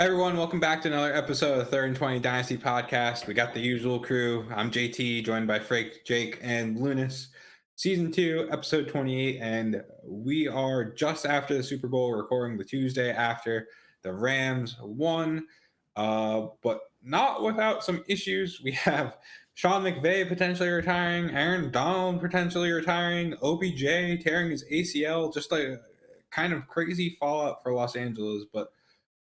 Everyone, welcome back to another episode of the 3rd and 20 Dynasty Podcast. We got the usual crew. I'm JT, joined by Frank, Jake, and Lounis. Season 2, episode 28, and we are just after the Super Bowl, recording the Tuesday after the Rams won, but not without some issues. We have Sean McVay potentially retiring, Aaron Donald potentially retiring, OBJ tearing his ACL, just a kind of crazy fallout for Los Angeles, but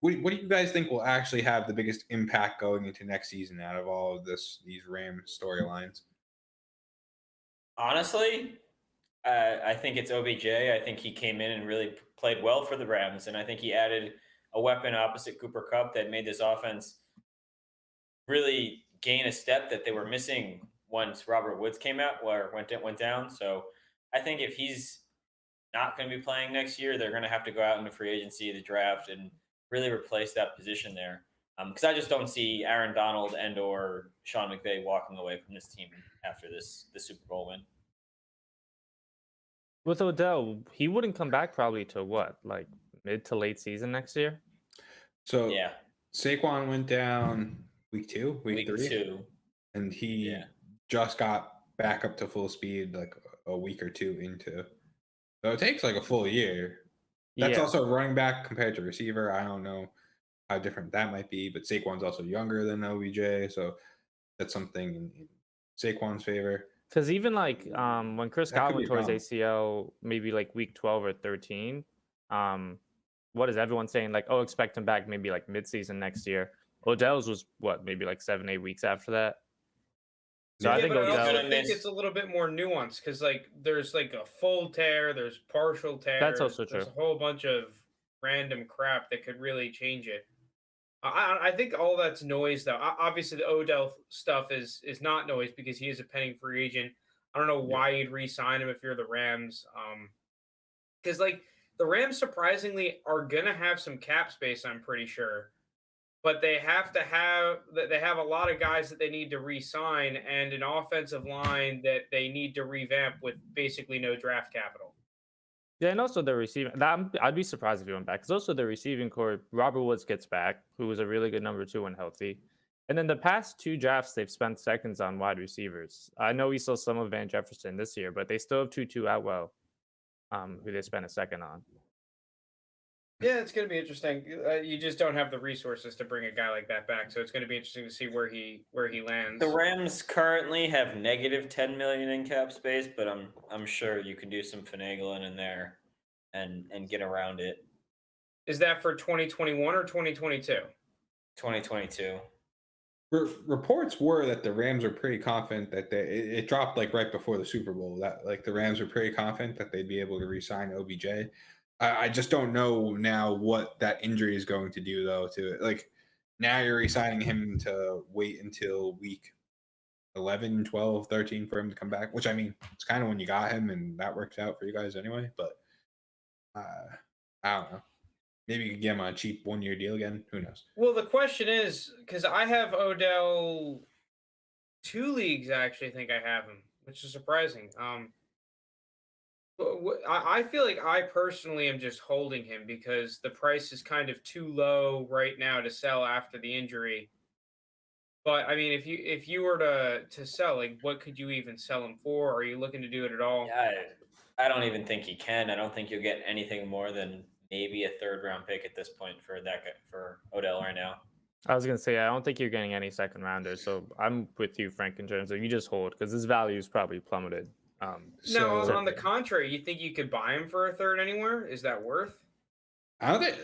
what do you guys think will actually have the biggest impact going into next season out of all of these Ram storylines? Honestly, I think it's OBJ. I think he came in and really played well for the Rams, and I think he added a weapon opposite Cooper Kupp that made this offense really gain a step that they were missing once Robert Woods came out or went down. So I think if he's not going to be playing next year, they're going to have to go out into free agency, the draft, and really replace that position there. Because I just don't see Aaron Donald and or Sean McVay walking away from this team after the Super Bowl win. With Odell, he wouldn't come back probably to what, like mid to late season next year? So Yeah, Saquon went down week 2, week 3, 2. and he just got back up to full speed like a week or two into. So it takes like a full year. That's also running back compared to receiver. I don't know how different that might be, but Saquon's also younger than OBJ, so that's something in Saquon's favor. Because even like when Chris Godwin tore his ACL, maybe like week 12 or 13, what is everyone saying? Like, oh, expect him back maybe like mid-season next year. Odell's was what, maybe like 7-8 weeks after that. So I think it's a little bit more nuanced because like there's like a full tear, there's partial tear. That's also true. There's a whole bunch of random crap that could really change it. I think all that's noise, though. Obviously, the Odell stuff is not noise because he is a pending free agent. I don't know why you'd re-sign him if you're the Rams. Because like the Rams surprisingly are gonna have some cap space, I'm pretty sure, but they have a lot of guys that they need to re-sign and an offensive line that they need to revamp with basically no draft capital. Yeah, and also the receiving. I'd be surprised if he went back. Because also the receiving core, Robert Woods gets back, who was a really good number 2 when healthy. And then the past 2 drafts, they've spent seconds on wide receivers. I know we saw some of Van Jefferson this year, but they still have Tutu Atwell, who they spent a second on. Yeah, it's going to be interesting. You just don't have the resources to bring a guy like that back, so it's going to be interesting to see where he lands. The Rams currently have negative $10 million in cap space, but I'm sure you can do some finagling in there and get around it. Is that for 2021 or 2022? 2022. Reports were that the Rams were pretty confident that it dropped like right before the Super Bowl that like the Rams were pretty confident that they'd be able to re-sign OBJ. I just don't know now what that injury is going to do, though, to it. Like, now you're re-signing him to wait until week 11, 12, 13 for him to come back, which, I mean, it's kind of when you got him, and that works out for you guys anyway. But I don't know. Maybe you could get him on a cheap one-year deal again. Who knows? Well, the question is, because I have Odell 2 leagues, I actually think I have him, which is surprising. I feel like I personally am just holding him because the price is kind of too low right now to sell after the injury. But I mean, if you were to sell, like, what could you even sell him for? Are you looking to do it at all? I don't even think he can. I don't think you'll get anything more than maybe a 3rd round pick at this point for Odell right now. I was gonna say I don't think you're getting any 2nd rounders. So I'm with you, Frank, in terms of you just hold because his value is probably plummeted. No, on the contrary, you think you could buy him for a 3rd anywhere? Is that worth? I don't think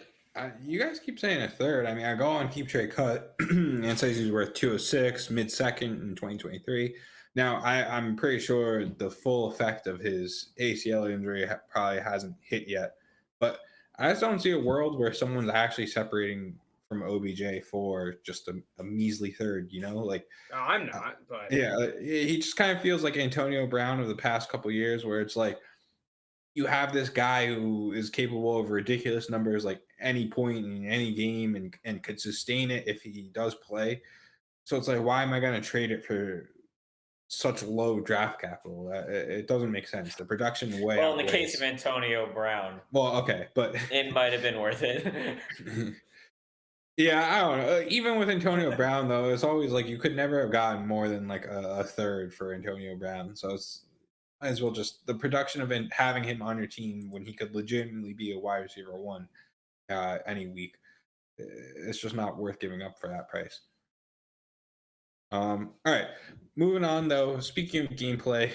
you guys keep saying a 3rd. I mean, I go on Keep Trade Cut and says he's worth 206 mid-2nd in 2023. Now, I'm pretty sure the full effect of his ACL injury probably hasn't hit yet, but I just don't see a world where someone's actually separating from OBJ for just a measly 3rd, you know, like I'm not, but yeah, he just kind of feels like Antonio Brown of the past couple years, where it's like you have this guy who is capable of ridiculous numbers, like any point in any game, and could sustain it if he does play. So it's like, why am I going to trade it for such low draft capital? It doesn't make sense. The production way. Well, in the case of Antonio Brown, well, okay, but it might have been worth it. Yeah, I don't know. Even with Antonio Brown, though, it's always like you could never have gotten more than like a third for Antonio Brown. So it's might as well just the production of having him on your team when he could legitimately be a wide receiver one any week. It's just not worth giving up for that price. All right, moving on though. Speaking of gameplay,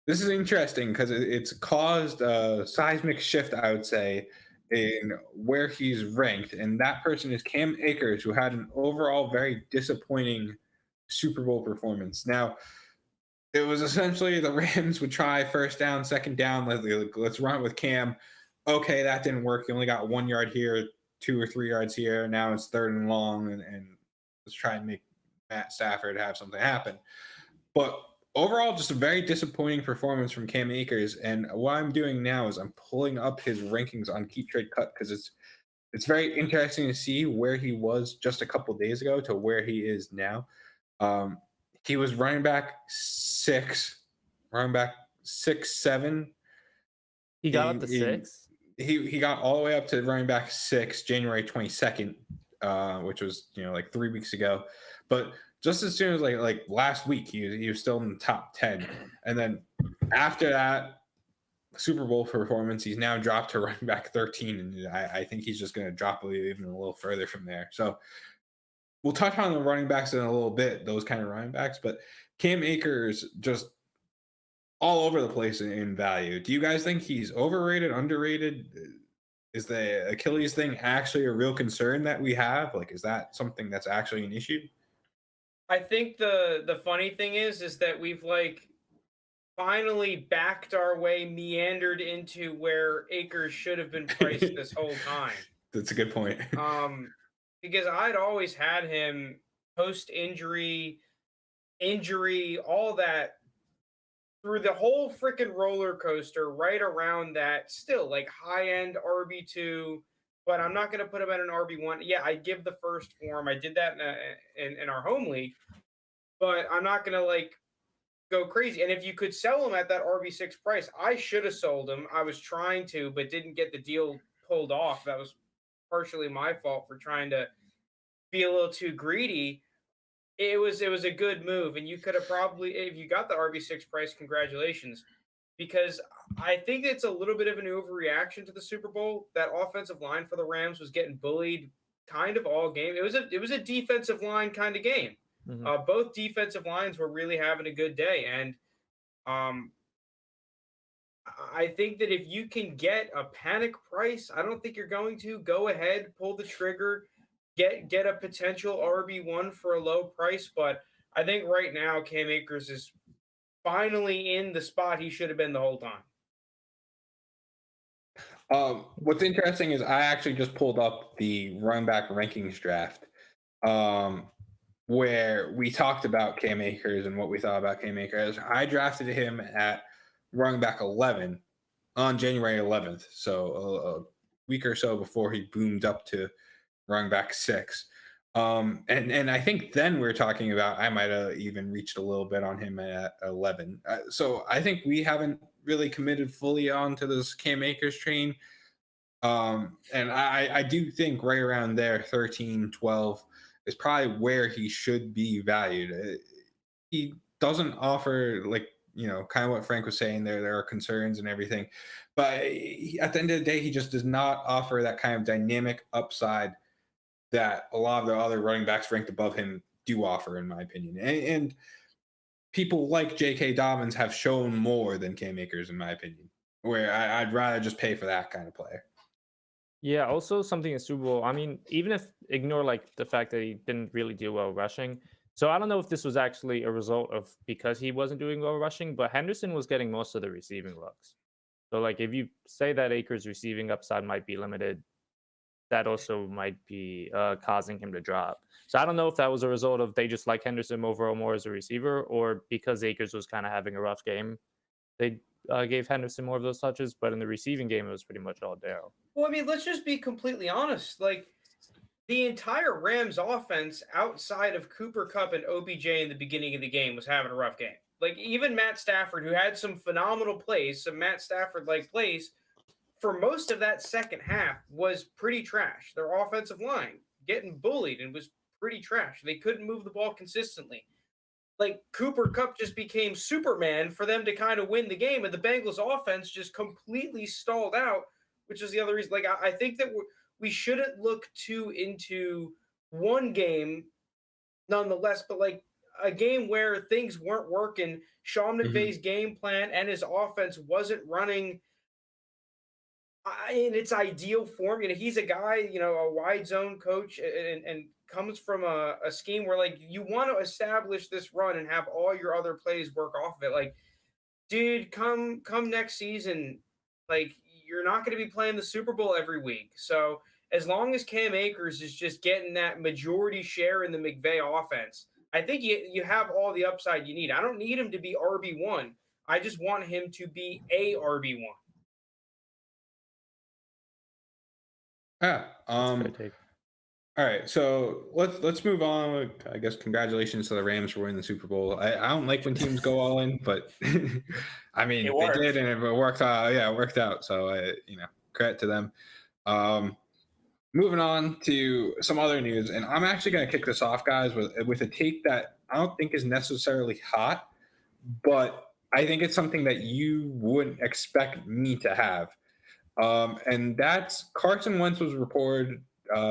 this is interesting because it's caused a seismic shift, I would say, in where he's ranked, and that person is Cam Akers, who had an overall very disappointing Super Bowl performance. Now, it was essentially the Rams would try first down, second down, let's run it with Cam. Okay, that didn't work. You only got 1 yard here, 2 or 3 yards here. Now it's third and long, and let's try and make Matt Stafford have something happen. But overall, just a very disappointing performance from Cam Akers. And what I'm doing now is I'm pulling up his rankings on Keep Trade Cut because it's very interesting to see where he was just a couple days ago to where he is now. He was running back 6, 7. He got up to 6. He got all the way up to running back 6 January 22nd, which was like 3 weeks ago. But just as soon as like last week, he was still in the top 10, and then after that Super Bowl performance, he's now dropped to running back 13, and I think he's just going to drop even a little further from there. So we'll touch on the running backs in a little bit, those kind of running backs, but Cam Akers just all over the place in value. Do you guys think he's overrated, underrated? Is the Achilles thing actually a real concern that we have? Like, is that something that's actually an issue? I think the funny thing is that we've finally backed our way, meandered into where Akers should have been priced this whole time. That's a good point. Because I'd always had him post-injury, all that through the whole freaking roller coaster, right around that, still high-end RB2, but I'm not going to put him at an RB1. Yeah, I give the first for him. I did that in our home league, but I'm not going to go crazy. And if you could sell him at that RB6 price, I should have sold him. I was trying to, but didn't get the deal pulled off. That was partially my fault for trying to be a little too greedy. It was a good move, and you could have probably, if you got the RB6 price, congratulations, because I think it's a little bit of an overreaction to the Super Bowl. That offensive line for the Rams was getting bullied kind of all game. It was a defensive line kind of game. Mm-hmm. Both defensive lines were really having a good day, and I think that if you can get a panic price, I don't think you're going to. Go ahead, pull the trigger, get a potential RB1 for a low price. But I think right now Cam Akers is finally in the spot he should have been the whole time. What's interesting is I actually just pulled up the running back rankings draft, where we talked about Cam Akers and what we thought about Cam Akers. I drafted him at running back 11 on January 11th, so a week or so before he boomed up to running back 6. And I think then we were talking about I might have even reached a little bit on him at 11. So I think we haven't really committed fully onto this Cam Akers train. And I do think right around there, 13, 12 is probably where he should be valued. He doesn't offer kind of what Frank was saying there are concerns and everything, but at the end of the day, he just does not offer that kind of dynamic upside that a lot of the other running backs ranked above him do offer, in my opinion. And people like J.K. Dobbins have shown more than Cam Akers, in my opinion, where I'd rather just pay for that kind of player. Yeah, also something in Super Bowl. I mean, even if ignore the fact that he didn't really do well rushing. So I don't know if this was actually a result of because he wasn't doing well rushing, but Henderson was getting most of the receiving looks. So if you say that Akers' receiving upside might be limited, that also might be causing him to drop. So I don't know if that was a result of they just like Henderson overall more as a receiver, or because Akers was kind of having a rough game, they gave Henderson more of those touches. But in the receiving game, it was pretty much all Darryl. Well, I mean, let's just be completely honest. The entire Rams offense outside of Cooper Kupp and OBJ in the beginning of the game was having a rough game. Even Matt Stafford, who had some phenomenal plays, some Matt Stafford-like plays, for most of that second half was pretty trash. Their offensive line getting bullied and was pretty trash. They couldn't move the ball consistently. Like Cooper Kupp just became Superman for them to kind of win the game, and the Bengals offense just completely stalled out, which is the other reason. Like I think that we shouldn't look too into one game, nonetheless, but like a game where things weren't working. Sean McVay's game plan and his offense wasn't running in its ideal form. He's a guy, a wide zone coach, and comes from a scheme where like you want to establish this run and have all your other plays work off of it. Like, dude, come next season, like you're not going to be playing the Super Bowl every week. So as long as Cam Akers is just getting that majority share in the McVay offense, I think you have all the upside you need. I don't need him to be RB1. I just want him to be a RB1. Yeah. All right. So let's move on. I guess congratulations to the Rams for winning the Super Bowl. I don't like when teams go all in, but I mean they did, and it worked out. Yeah, it worked out. So credit to them. Moving on to some other news, and I'm actually going to kick this off, guys, with a take that I don't think is necessarily hot, but I think it's something that you wouldn't expect me to have. And that's Carson Wentz was reported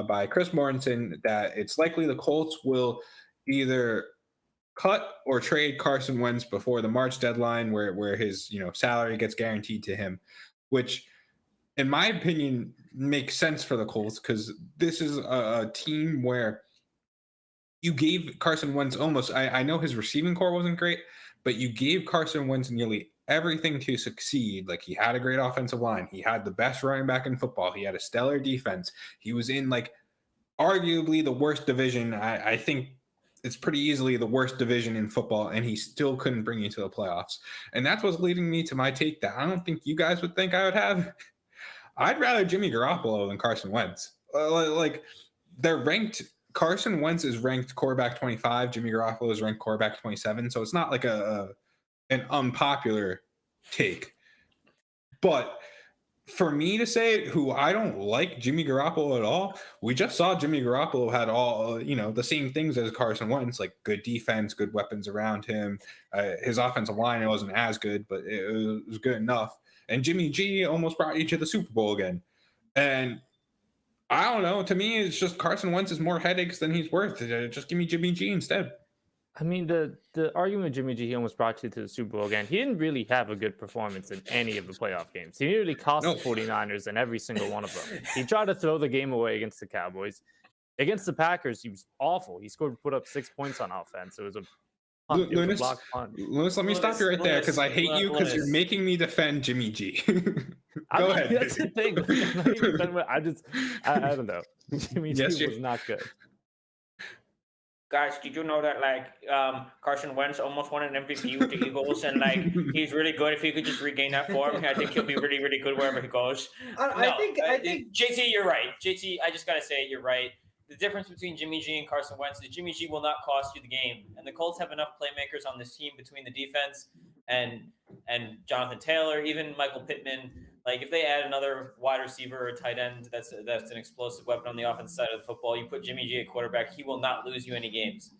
by Chris Mortensen that it's likely the Colts will either cut or trade Carson Wentz before the March deadline, where his salary gets guaranteed to him, which, in my opinion, makes sense for the Colts because this is a team where you gave Carson Wentz almost. I know his receiving core wasn't great, but you gave Carson Wentz nearly everything to succeed. Like, he had a great offensive line. He had the best running back in football. He had a stellar defense. He was in arguably the worst division. I think it's pretty easily the worst division in football, and he still couldn't bring you to the playoffs. And that's what's leading me to my take that I don't think you guys would think I would have. I'd rather Jimmy Garoppolo than Carson Wentz. They're ranked. Carson Wentz is ranked quarterback 25. Jimmy Garoppolo is ranked quarterback 27. So it's not like an unpopular take. But for me to say who I don't like Jimmy Garoppolo at all, we just saw Jimmy Garoppolo had all, the same things as Carson Wentz, like good defense, good weapons around him. His offensive line wasn't as good, but it was good enough. And Jimmy G almost brought you to the Super Bowl again. And I don't know. To me, it's just Carson Wentz is more headaches than he's worth. Just give me Jimmy G instead. I mean, the argument with Jimmy G, he almost brought you to the Super Bowl again. He didn't really have a good performance in any of the playoff games. He nearly cost the 49ers in every single one of them. He tried to throw the game away against the Cowboys. Against the Packers, he was awful. He put up 6 points on offense. It was a Lounis, let me stop you right there because I hate you because you're making me defend Jimmy G. Go ahead. That's the thing. I don't know. Jimmy G was not good. Guys, did you know that Carson Wentz almost won an MVP with the Eagles, and he's really good if he could just regain that form? I think he'll be really, really good wherever he goes. I think JT, you're right. JT, I just gotta say you're right. The difference between Jimmy G and Carson Wentz is Jimmy G will not cost you the game, and the Colts have enough playmakers on this team between the defense and Jonathan Taylor, even Michael Pittman. If they add another wide receiver or a tight end that's an explosive weapon on the offensive side of the football, you put Jimmy G at quarterback, he will not lose you any games.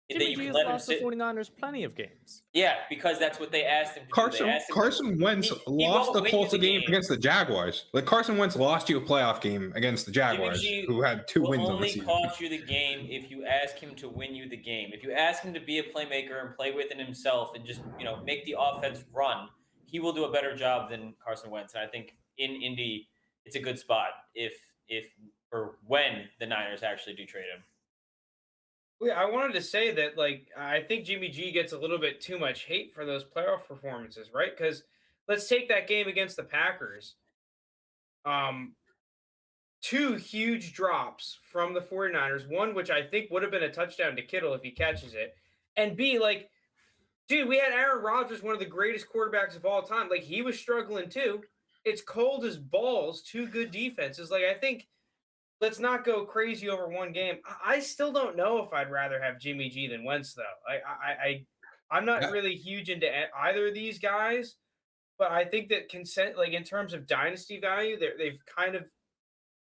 Jimmy G has lost the 49ers plenty of games. Yeah, because that's what they asked him to do. Carson Wentz lost the Colts a game against the Jaguars. Carson Wentz lost you a playoff game against the Jaguars, who had 2 wins on the season. Only cost you the game if you ask him to win you the game. If you ask him to be a playmaker and play within himself and just make the offense run, he will do a better job than Carson Wentz. And I think in Indy, it's a good spot if or when the Niners actually do trade him. Yeah, I wanted to say that, I think Jimmy G gets a little bit too much hate for those playoff performances, right? Because let's take that game against the Packers. 2 huge drops from the 49ers. One, which I think would have been a touchdown to Kittle if he catches it. And B, dude, we had Aaron Rodgers, one of the greatest quarterbacks of all time. He was struggling too. It's cold as balls, 2 good defenses. I think let's not go crazy over one game. I still don't know if I'd rather have Jimmy G than Wentz, though. I'm not really huge into either of these guys, but I think that in terms of dynasty value, they've kind of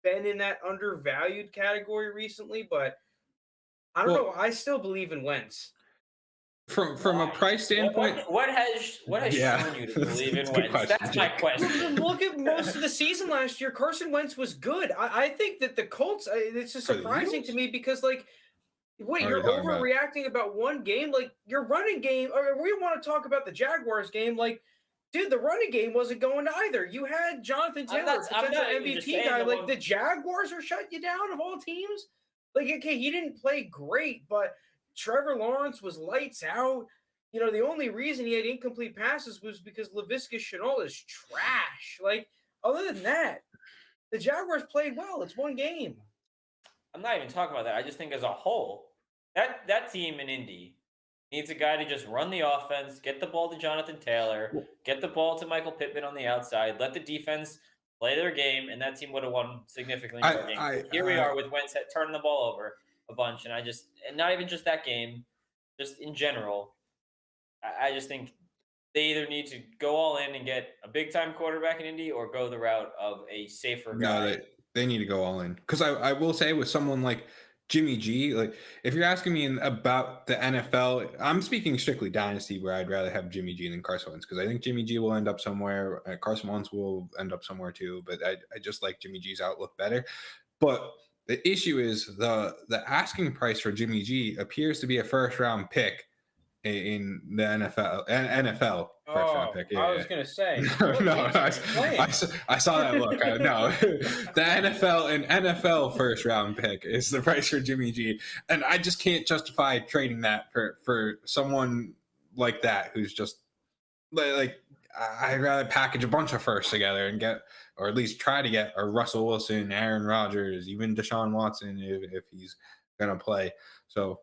been in that undervalued category recently, but I don't know. I still believe in Wentz. From a price standpoint, what has Yeah. shown you to believe That's in a good Wentz? question, That's my Jake. question. Look at most of the season last year. Carson Wentz was good. I think that the Colts. It's just For the surprising to Eagles? me because like. What, What are you're you talking about? overreacting about one game? Like, your running game, or we want to talk about the Jaguars game. Like, dude, the running game wasn't going either. You had Jonathan Taylor, I'm not potential even just MVP saying guy. the Like, one- the Jaguars are shutting you down of all teams. Like, okay, he didn't play great, but Trevor Lawrence was lights out. You know, the only reason he had incomplete passes was because Laviska Shenault is trash. Like, other than that, the Jaguars played well. It's one game. I'm not even talking about that. I just think as a whole, that team in Indy needs a guy to just run the offense, get the ball to Jonathan Taylor, get the ball to Michael Pittman on the outside, let the defense play their game, and that team would have won significantly more games. Here we are with Wentz turning the ball over a bunch, and not even just that game, just in general, I just think they either need to go all in and get a big-time quarterback in Indy or go the route of a safer guy. No, they need to go all in. Because I will say with someone like Jimmy G, like if you're asking me about the NFL, I'm speaking strictly Dynasty, where I'd rather have Jimmy G than Carson Wentz, because I think Jimmy G will end up somewhere. Carson Wentz will end up somewhere too, but I just like Jimmy G's outlook better. But the issue is the asking price for Jimmy G appears to be a first-round pick in the NFL first round pick. I was gonna say. I saw that look. No, the NFL first round pick is the price for Jimmy G, and I just can't justify trading that for someone like that who's just like I'd rather package a bunch of firsts together and get, or at least try to get, a Russell Wilson, Aaron Rodgers, even Deshaun Watson if he's gonna play. So,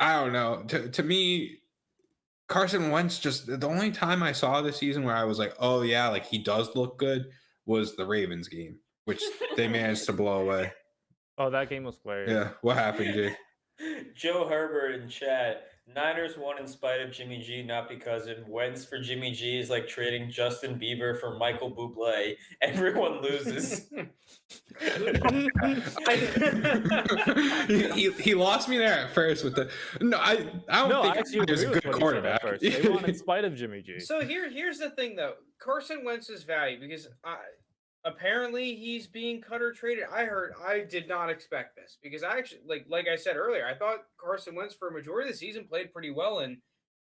I don't know. To me, Carson Wentz, just the only time I saw this season where I was like, oh yeah, like he does look good, was the Ravens game, which they managed to blow away. Oh, that game was hilarious. Yeah, what happened, Jay? Joe Herbert in chat. Niners won in spite of Jimmy G, not because of Wentz for Jimmy G is like trading Justin Bieber for Michael Bublé. Everyone loses. he lost me there at first with the I don't think he was a good quarterback. They won in spite of Jimmy G. So here's the thing though, Carson Wentz's value, because apparently he's being cut or traded. I did not expect this, because I actually like I said earlier, I thought Carson Wentz for a majority of the season played pretty well and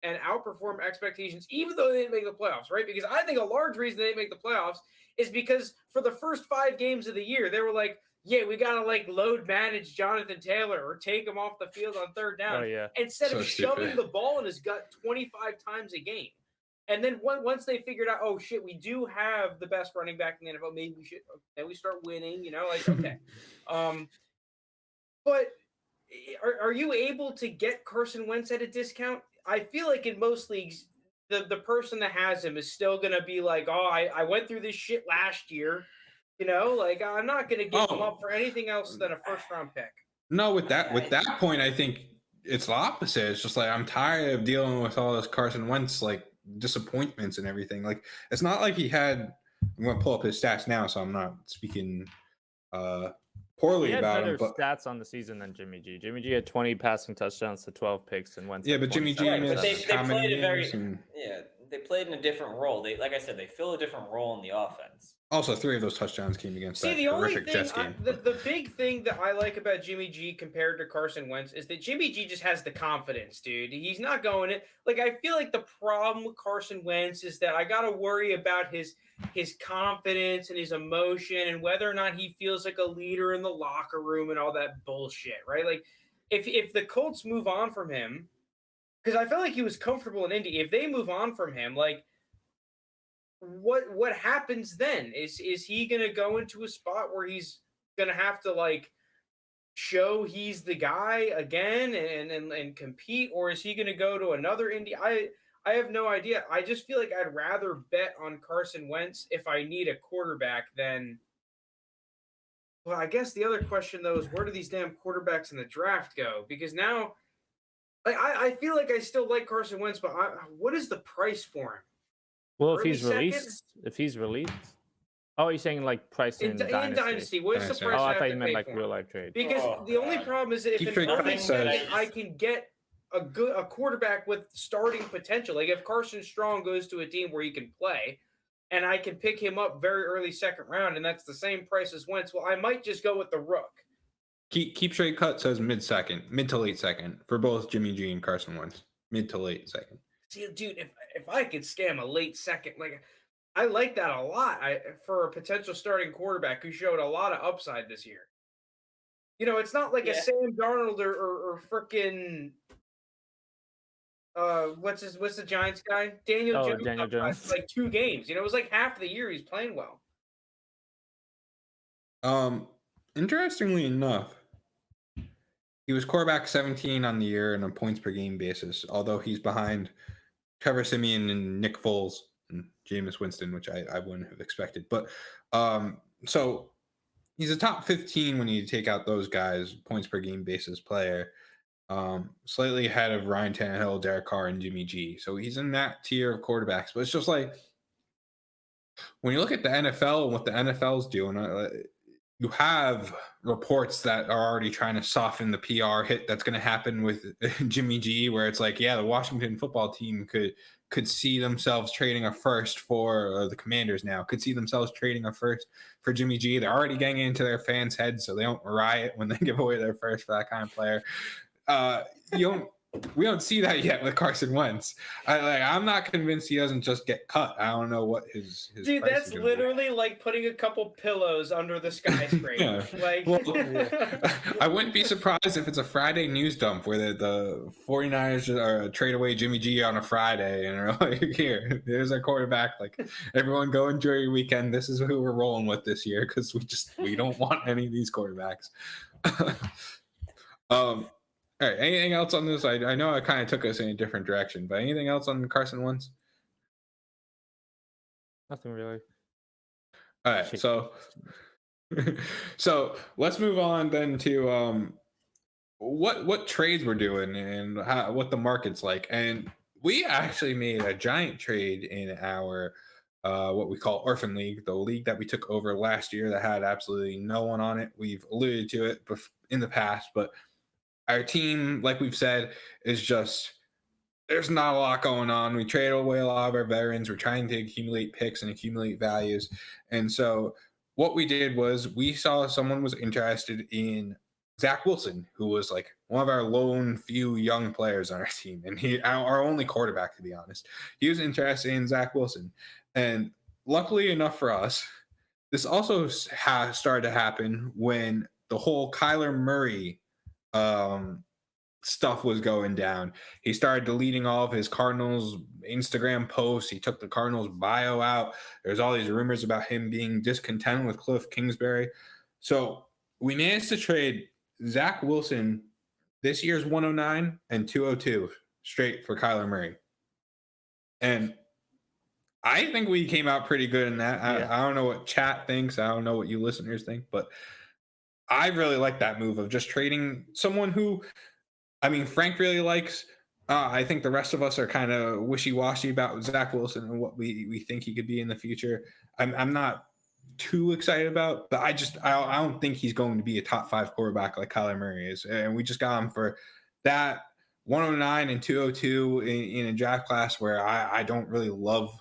outperformed expectations, even though they didn't make the playoffs, right? Because I think a large reason they didn't make the playoffs is because for the first 5 games of the year, they were like, yeah, we gotta load manage Jonathan Taylor or take him off the field on third down, instead of shoving the ball in his gut 25 times a game. And then once they figured out, oh shit, we do have the best running back in the NFL, maybe we should, then we start winning, okay. But are you able to get Carson Wentz at a discount? I feel like in most leagues, the person that has him is still gonna be like, oh, I went through this shit last year, I'm not gonna give him up for anything else than a first round pick. No, with that point, I think it's the opposite. It's just like, I'm tired of dealing with all this Carson Wentz disappointments and everything. Like, it's not like he had, I'm going to pull up his stats now, so I'm not speaking poorly about him. But stats on the season than Jimmy G. Jimmy G had 20 passing touchdowns to 12 picks and Wentz. Yeah, but Jimmy G missed how many games? They played in a different role. Like I said, they fill a different role in the offense. Also, 3 of those touchdowns came against that the only horrific thing, Jets game. The big thing that I like about Jimmy G compared to Carson Wentz is that Jimmy G just has the confidence, dude. He's not going it. I feel like the problem with Carson Wentz is that I got to worry about his confidence and his emotion and whether or not he feels like a leader in the locker room and all that bullshit, right? If the Colts move on from him, because I felt like he was comfortable in Indy. If they move on from him, what happens then? Is he gonna go into a spot where he's gonna have to show he's the guy again and compete, or is he gonna go to another Indy? I have no idea. I just feel like I'd rather bet on Carson Wentz if I need a quarterback than. Well, I guess the other question though is, where do these damn quarterbacks in the draft go? Because now. I feel like I still like Carson Wentz, but what is the price for him? Well, if he's released, Oh, you're saying like price in In Dynasty? Dynasty, what's the Dynasty. price Oh, I I have thought to you meant pay like for real him? life trade. Because Oh, the only God. problem is if Keep in trade Dynasty credit says- I can get a quarterback with starting potential. Like if Carson Strong goes to a team where he can play, and I can pick him up very early second round, and that's the same price as Wentz, well, I might just go with the rook. Keep trade cut says mid to late second for both Jimmy G and Carson Wentz. Mid to late second. See, dude, if I could scam a late second, like I like that a lot. For a potential starting quarterback who showed a lot of upside this year. You know, it's not like a Yeah. Sam Darnold or freaking what's the Giants guy? Daniel Jones. Daniel upside Jones. for like 2 games. You know, it was like half the year he's playing well. Interestingly enough, he was quarterback 17 on the year on a points per game basis, although he's behind Trevor Siemian and Nick Foles and Jameis Winston, which I wouldn't have expected. But so he's a top 15 when you take out those guys, points per game basis player. Slightly ahead of Ryan Tannehill, Derek Carr, and Jimmy G. So he's in that tier of quarterbacks. But it's just like when you look at the NFL and what the NFL's doing, you have reports that are already trying to soften the PR hit that's going to happen with Jimmy G, where it's like, yeah, the Washington football team could see themselves trading a first for the Commanders now, could see themselves trading a first for Jimmy G. They're already getting into their fans' heads so they don't riot when they give away their first for that kind of player. We don't see that yet with Carson Wentz. I'm not convinced he doesn't just get cut. I don't know what his Dude, price that's is gonna be. literally like putting a couple pillows under the skyscraper. Yeah. Like, Well, I wouldn't be surprised if it's a Friday news dump where the 49ers trade away Jimmy G on a Friday and are like, here, there's our quarterback. Like, everyone go enjoy your weekend. This is who we're rolling with this year because we don't want any of these quarterbacks. All right. Anything else on this? I know I kind of took us in a different direction, but anything else on Carson Wentz? Nothing really. All right. So let's move on then to what trades we're doing and what the market's like. And we actually made a giant trade in our what we call Orphan League, the league that we took over last year that had absolutely no one on it. We've alluded to it in the past, but our team, like we've said, is just there's not a lot going on. We traded away a lot of our veterans. We're trying to accumulate picks and accumulate values. And so what we did was we saw someone was interested in Zach Wilson, who was like one of our lone few young players on our team. And our only quarterback, to be honest. He was interested in Zach Wilson. And luckily enough for us, this also started to happen when the whole Kyler Murray stuff was going down. He started deleting all of his Cardinals Instagram posts. He took the Cardinals bio out. There's all these rumors about him being discontent with Cliff Kingsbury. So we managed to trade Zach Wilson, this year's 109 and 202 straight for Kyler Murray. And I think we came out pretty good in that. I don't know what chat thinks. I don't know what you listeners think, but I really like that move of just trading someone who, I mean, Frank really likes. I think the rest of us are kind of wishy-washy about Zach Wilson and what we think he could be in the future. I'm not too excited about, but I don't think he's going to be a top 5 quarterback like Kyler Murray is. And we just got him for that 109 and 202 in a draft class where I don't really love,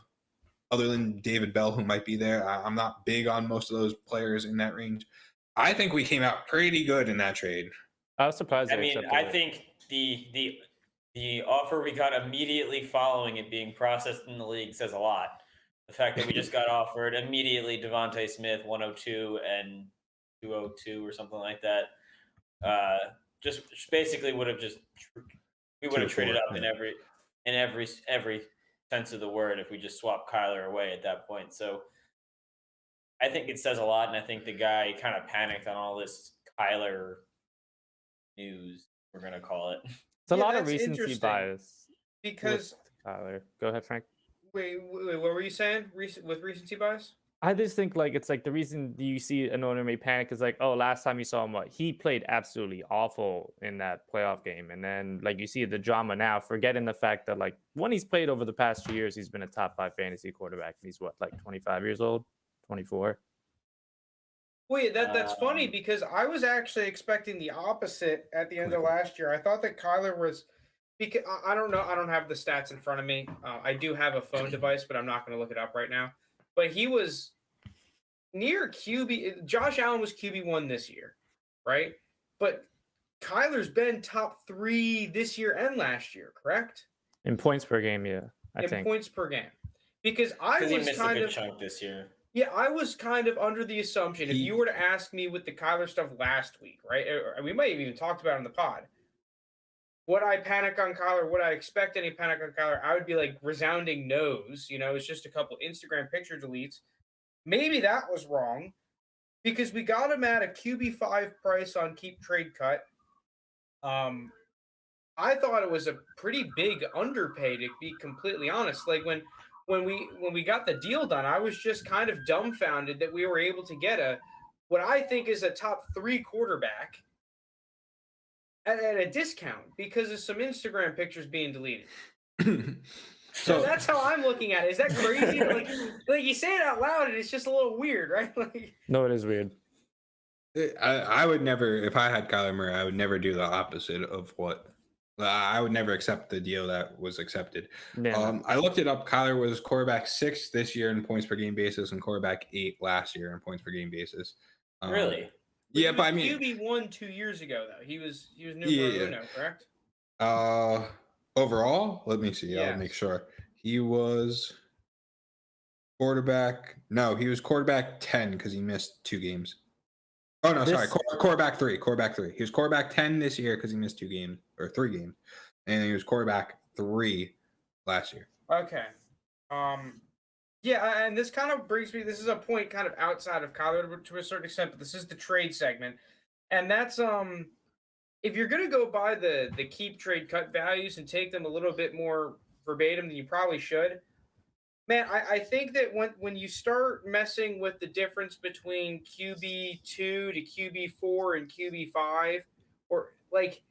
other than David Bell, who might be there. I'm not big on most of those players in that range. I think we came out pretty good in that trade. I was surprised. I mean, I think the offer we got immediately following it being processed in the league says a lot. The fact that we just got offered immediately Devontae Smith 102 and 202 or something like that, just basically we would have traded up in every sense of the word if we just swapped Kyler away at that point. So I think it says a lot, and I think the guy kind of panicked on all this Kyler news, we're gonna call it. It's a lot of recency bias. Because Kyler, go ahead, Frank. wait, what were you saying? With recency bias? I just think like it's like the reason you see an owner may panic is like, oh, last time you saw him, he played absolutely awful in that playoff game, and then like you see the drama now, forgetting the fact that like when he's played over the past 2 years, he's been a top 5 fantasy quarterback, and he's 25 years old, 24. Wait, that's funny because I was actually expecting the opposite at the end of last year. I thought that Kyler was because I don't know. I don't have the stats in front of me. I do have a phone device, but I'm not going to look it up right now. But he was near QB. Josh Allen was QB1 this year, right? But Kyler's been top 3 this year and last year, correct? In points per game, yeah. I think Points per game. Because I was he missed kind a good of chunk this year. Yeah, I was kind of under the assumption if you were to ask me with the Kyler stuff last week, right? Or we might have even talked about it on the pod. Would I panic on Kyler? Would I expect any panic on Kyler? I would be like resounding no's. It's just a couple Instagram picture deletes. Maybe that was wrong because we got him at a QB5 price on Keep Trade Cut. I thought it was a pretty big underpay, to be completely honest. Like when we got the deal done, I was just kind of dumbfounded that we were able to get what I think is a top 3 quarterback at a discount because of some Instagram pictures being deleted. So that's how I'm looking at it. Is that crazy? like you say it out loud and it's just a little weird, right? No, it is weird. I would never, if I had Kyler Murray, I would never do the opposite of what. I would never accept the deal that was accepted. Yeah. I looked it up. Kyler was quarterback 6 this year in points per game basis and quarterback 8 last year in points per game basis. Really? Yeah, but I mean, QB1 2 years ago though. He was numero uno, correct? Overall, let me see. Yes. I'll make sure. He was quarterback. No, he was quarterback 10 because he missed 2 games. Oh no, sorry, quarterback 3. Quarterback 3. He was quarterback 10 this year because he missed 2 games or 3 games, and he was quarterback 3 last year. Okay. Yeah, and this kind of brings me. This is a point kind of outside of Kyler to a certain extent, but this is the trade segment, and that's if you're gonna go by the Keep Trade Cut values and take them a little bit more verbatim than you probably should. Man, I think that when you start messing with the difference between QB2 to QB4 and QB5, or like,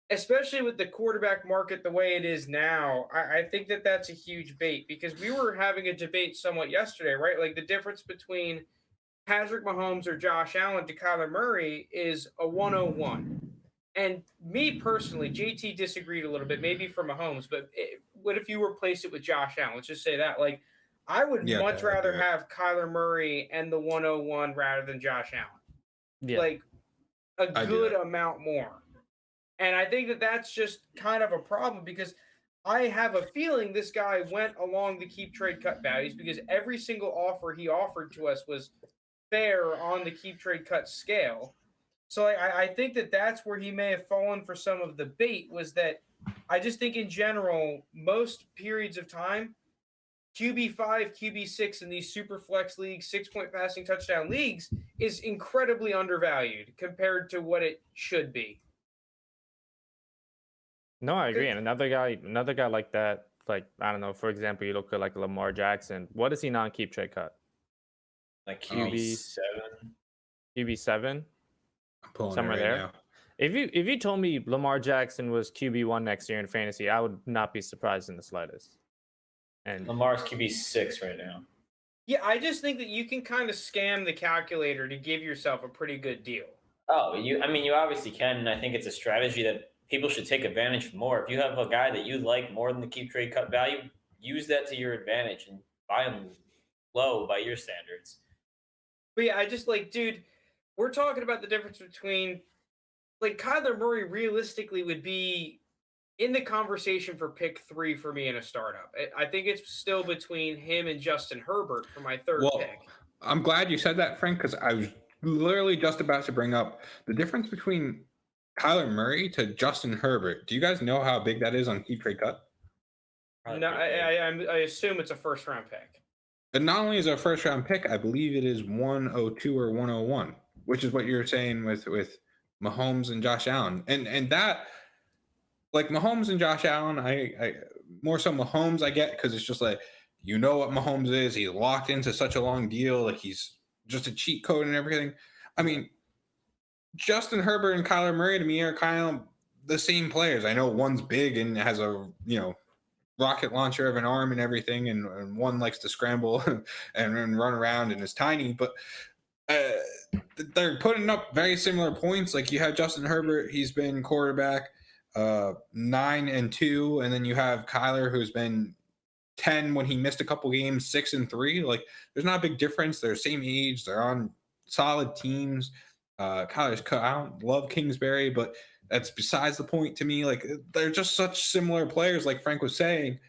especially with the quarterback market the way it is now, I think that that's a huge bait because we were having a debate somewhat yesterday, right? Like the difference between Patrick Mahomes or Josh Allen to Kyler Murray is a 101. And me personally, JT disagreed a little bit, maybe for Mahomes, but what if you replace it with Josh Allen? Let's just say that. Like, I would much rather have Kyler Murray and the 101 rather than Josh Allen. Yeah. Like, a good amount more. And I think that that's just kind of a problem because I have a feeling this guy went along the Keep Trade Cut values because every single offer he offered to us was fair on the Keep Trade Cut scale. So I think that that's where he may have fallen for some of the bait was that I just think in general, most periods of time, QB5, QB6 in these super flex leagues, 6-point passing touchdown leagues is incredibly undervalued compared to what it should be. No, I agree. And another guy like that, like, I don't know, for example, you look at like Lamar Jackson. What is he non-Keep Trade Cut? Like QB7? QB7? Somewhere there. Now. If you told me Lamar Jackson was QB1 next year in fantasy, I would not be surprised in the slightest. And Lamar's QB6 right now. Yeah, I just think that you can kind of scam the calculator to give yourself a pretty good deal. Oh, you obviously can, and I think it's a strategy that people should take advantage of more. If you have a guy that you like more than the Keep Trade Cut value, use that to your advantage and buy him low by your standards. But yeah, I just like, dude, we're talking about the difference between, like, Kyler Murray realistically would be in the conversation for pick 3 for me in a startup. I think it's still between him and Justin Herbert for my third pick. I'm glad you said that, Frank, because I was literally just about to bring up the difference between Kyler Murray to Justin Herbert. Do you guys know how big that is on Keep Trade Cut? No, I assume it's a first-round pick. And not only is it a first-round pick, I believe it is 102 or 101. Which is what you're saying with Mahomes and Josh Allen. And that, like Mahomes and Josh Allen, I more so Mahomes I get because it's just like, you know what Mahomes is. He's locked into such a long deal. Like he's just a cheat code and everything. I mean, Justin Herbert and Kyler Murray to me are kind of the same players. I know one's big and has a, rocket launcher of an arm and everything. And one likes to scramble and run around and is tiny. But they're putting up very similar points. Like you have Justin Herbert, he's been quarterback 9-2, and then you have Kyler, who's been 10 when he missed a couple games, 6-3. Like there's not a big difference. They're the same age. They're on solid teams. Kyler's cut. I don't love Kingsbury, but that's besides the point to me. Like they're just such similar players, like Frank was saying.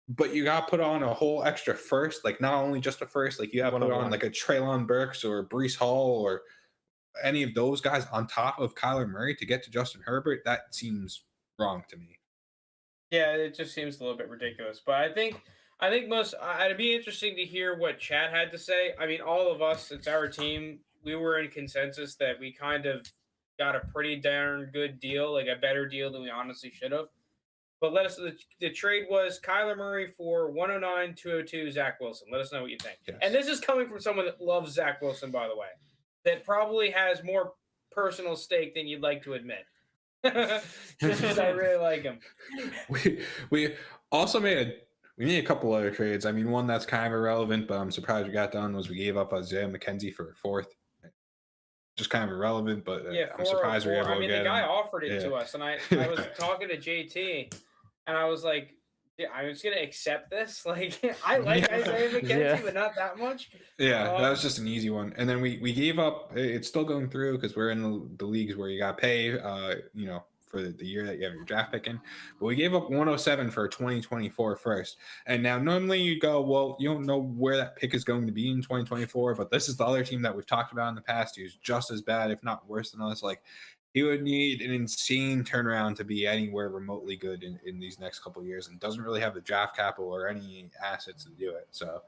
But you got to put on a whole extra first, like not only just a first, like you got to put on like a Treylon Burks or Breece Hall or any of those guys on top of Kyler Murray to get to Justin Herbert. That seems wrong to me. Yeah, it just seems a little bit ridiculous. But I think it'd be interesting to hear what Chad had to say. I mean, all of us, it's our team. We were in consensus that we kind of got a pretty darn good deal, like a better deal than we honestly should have. But the trade was Kyler Murray for 109, 202 Zach Wilson. Let us know what you think. Yes. And this is coming from someone that loves Zach Wilson, by the way, that probably has more personal stake than you'd like to admit. Just because I really like him. We also made a couple other trades. I mean, one that's kind of irrelevant, but I'm surprised we got done was we gave up Isaiah McKenzie for a fourth. Just kind of irrelevant, but I'm surprised we were able to get him. The guy offered it to us, and I was talking to JT, and I was like, yeah, I'm just going to accept this. Like, I like Isaiah McKenzie, but not that much. Yeah, that was just an easy one. And then we gave up. It's still going through because we're in the leagues where you got to pay, for the year that you have your draft pick in. But we gave up 107 for a 2024 first. And now normally you go, well, you don't know where that pick is going to be in 2024, but this is the other team that we've talked about in the past who's just as bad, if not worse than us. Like, he would need an insane turnaround to be anywhere remotely good in these next couple of years and doesn't really have the draft capital or any assets to do it. So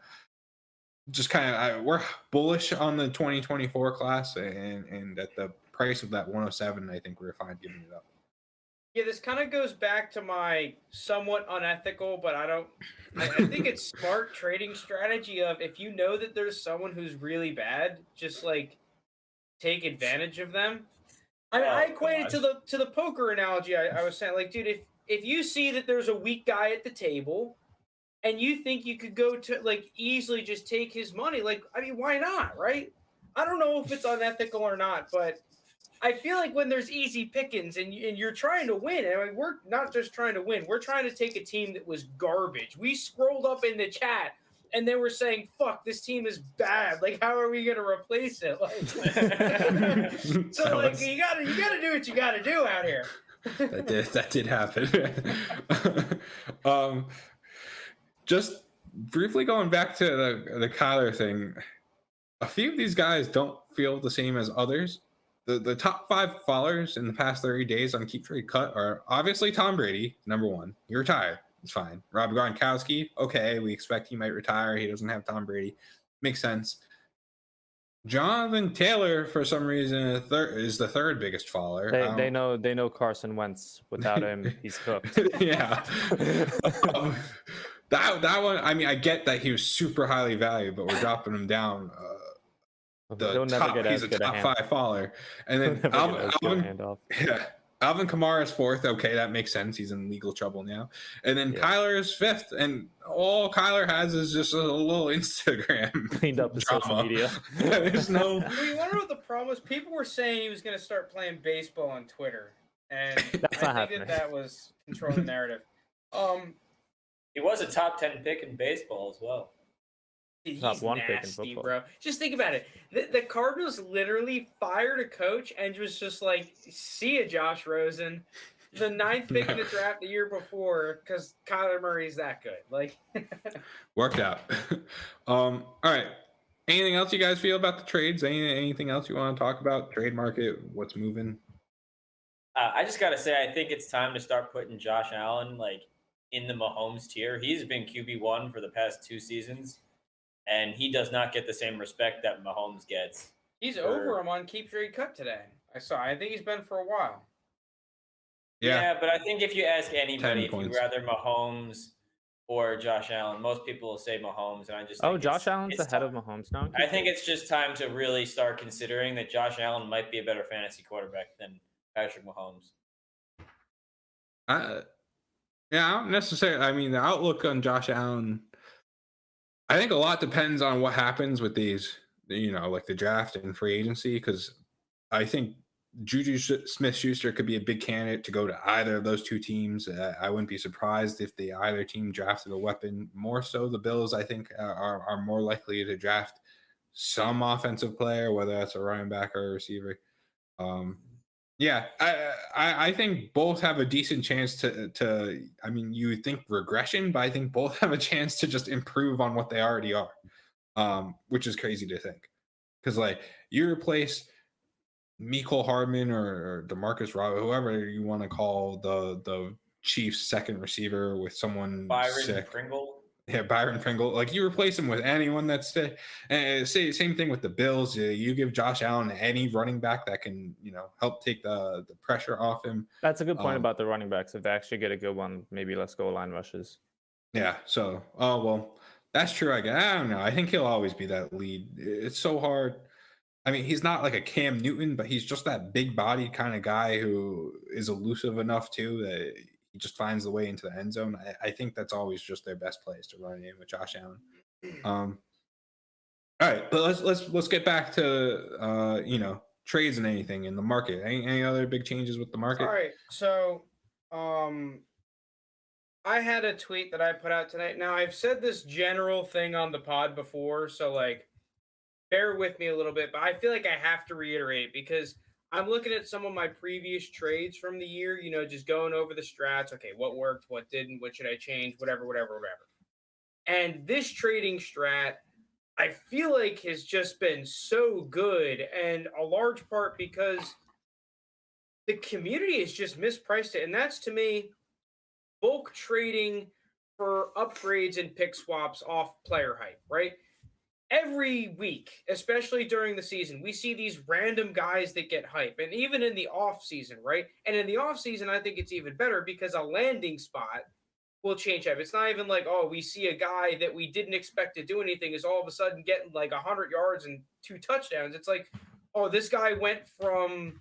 just kind of, we're bullish on the 2024 class, and at the price of that 107, I think we're fine giving it up. Yeah, this kind of goes back to my somewhat unethical, but I think it's smart trading strategy of if you know that there's someone who's really bad, just like take advantage of them. I equate it to the poker analogy I was saying. Like, dude, if you see that there's a weak guy at the table and you think you could go to like easily just take his money, like, I mean, why not, right? I don't know if it's unethical or not, but I feel like when there's easy pickings and you're trying to win, and I mean, we're not just trying to win, we're trying to take a team that was garbage. We scrolled up in the chat and they were saying, fuck, this team is bad. Like, how are we going to replace it? Like, so like, you gotta do what you gotta do out here. That did happen. Just briefly going back to the Kyler thing, a few of these guys don't feel the same as others. The top 5 followers in the past 30 days on Keep Trade Cut are obviously Tom Brady, number 1. He retired. It's fine. Rob Gronkowski, okay, we expect he might retire. He doesn't have Tom Brady. Makes sense. Jonathan Taylor, for some reaone, is the third biggest follower. They know Carson Wentz. Without him, he's cooked. Yeah. That one, I mean, I get that he was super highly valued, but we're dropping him down. He's a top 5 follower. And then Alvin Kamara's 4th. Okay, that makes sense. He's in legal trouble now. And then Kyler is 5th. And all Kyler has is just a little Instagram. Cleaned up the social media. There's no. I mean, you wonder what the problem was? People were saying he was going to start playing baseball on Twitter. And I think that was controlling the narrative. He was a top 10 pick in baseball as well. He's nasty, bro. Just think about it. The Cardinals literally fired a coach and was just like, see ya, Josh Rosen. The 9th pick in the draft the year before because Kyler Murray's that good. Like, worked out. All right. Anything else you guys feel about the trades? Anything else you want to talk about? Trade market, what's moving? I just got to say, I think it's time to start putting Josh Allen like in the Mahomes tier. He's been QB1 for the past 2 seasons. And he does not get the same respect that Mahomes gets. He's over him on Keep Trade Cut today. I think he's been for a while. Yeah, but I think if you ask anybody if you'd rather Mahomes or Josh Allen, most people will say Mahomes. And I just think Josh Allen's ahead of Mahomes now. I think it's just time to really start considering that Josh Allen might be a better fantasy quarterback than Patrick Mahomes. I don't necessarily. I mean, the outlook on Josh Allen. I think a lot depends on what happens with these like the draft and free agency, because I think Juju Smith-Schuster could be a big candidate to go to either of those two teams. I wouldn't be surprised if the either team drafted a weapon. More so, the Bills, I think, are more likely to draft some offensive player, whether that's a running back or a receiver. Yeah, I think both have a decent chance to. I mean, you would think regression, but I think both have a chance to just improve on what they already are, which is crazy to think. Because like you replace Mecole Hardman or DeMarcus Robert, whoever you want to call the Chiefs' second receiver, with someone sick. Pringle. Yeah, Byron Pringle. Like you replace him with anyone that's sick. And same thing with the Bills. You give Josh Allen any running back that can help take the pressure off him. That's a good point about the running backs. If they actually get a good one, maybe let's go line rushes. Yeah. So, that's true. I guess. I don't know. I think he'll always be that lead. It's so hard. I mean, he's not like a Cam Newton, but he's just that big body kind of guy who is elusive enough too that he just finds the way into the end zone. I think that's always just their best place to run in with Josh Allen. All right, but let's get back to trades and anything in the market. Any other big changes with the market? All right, so I had a tweet that I put out tonight. Now I've said this general thing on the pod before, so like bear with me a little bit, but I feel like I have to reiterate it because I'm looking at some of my previous trades from the year, just going over the strats. Okay, what worked, what didn't, what should I change, whatever. And this trading strat, I feel like has just been so good, and a large part because the community has just mispriced it. And that's, to me, bulk trading for upgrades and pick swaps off player hype, right? Every week, especially during the season, we see these random guys that get hype, and even in the off season, right? And in the off season, I think it's even better because a landing spot will change up. It's not even like, oh, we see a guy that we didn't expect to do anything is all of a sudden getting like 100 yards and 2 touchdowns. It's like, oh, this guy went from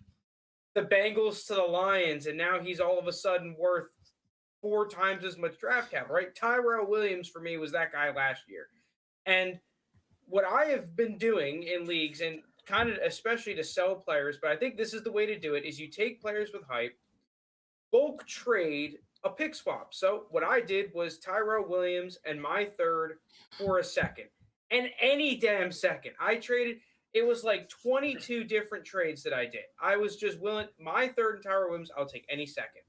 the Bengals to the Lions, and now he's all of a sudden worth 4 times as much draft capital, right? Tyrell Williams for me was that guy last year. And what I have been doing in leagues, and kind of especially to sell players, but I think this is the way to do it, is you take players with hype, bulk trade a pick swap. So what I did was Tyrell Williams and my third for a second. And any damn second. I traded, it was like 22 different trades that I did. I was just willing, my third and Tyrell Williams, I'll take any second.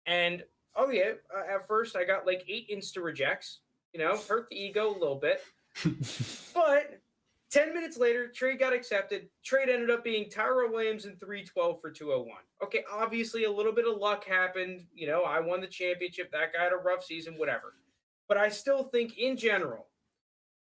And, at first I got like 8 insta rejects, hurt the ego a little bit. But 10 minutes later, trade got accepted. Trade ended up being Tyrell Williams and 312 for 201. Okay, obviously a little bit of luck happened. I won the championship. That guy had a rough season, whatever. But I still think in general,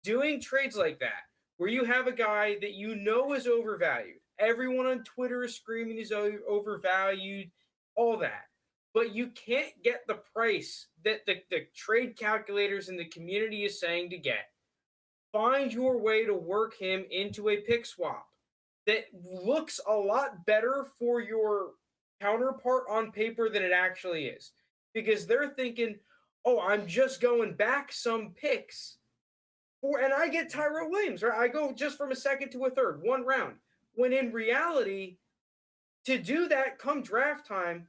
doing trades like that, where you have a guy that is overvalued. Everyone on Twitter is screaming he's overvalued, all that. But you can't get the price that the trade calculators in the community is saying to get. Find your way to work him into a pick swap that looks a lot better for your counterpart on paper than it actually is. Because they're thinking, oh, I'm just going back some picks. And I get Tyrell Williams, right? I go just from a second to a third, 1 round. When in reality, to do that come draft time,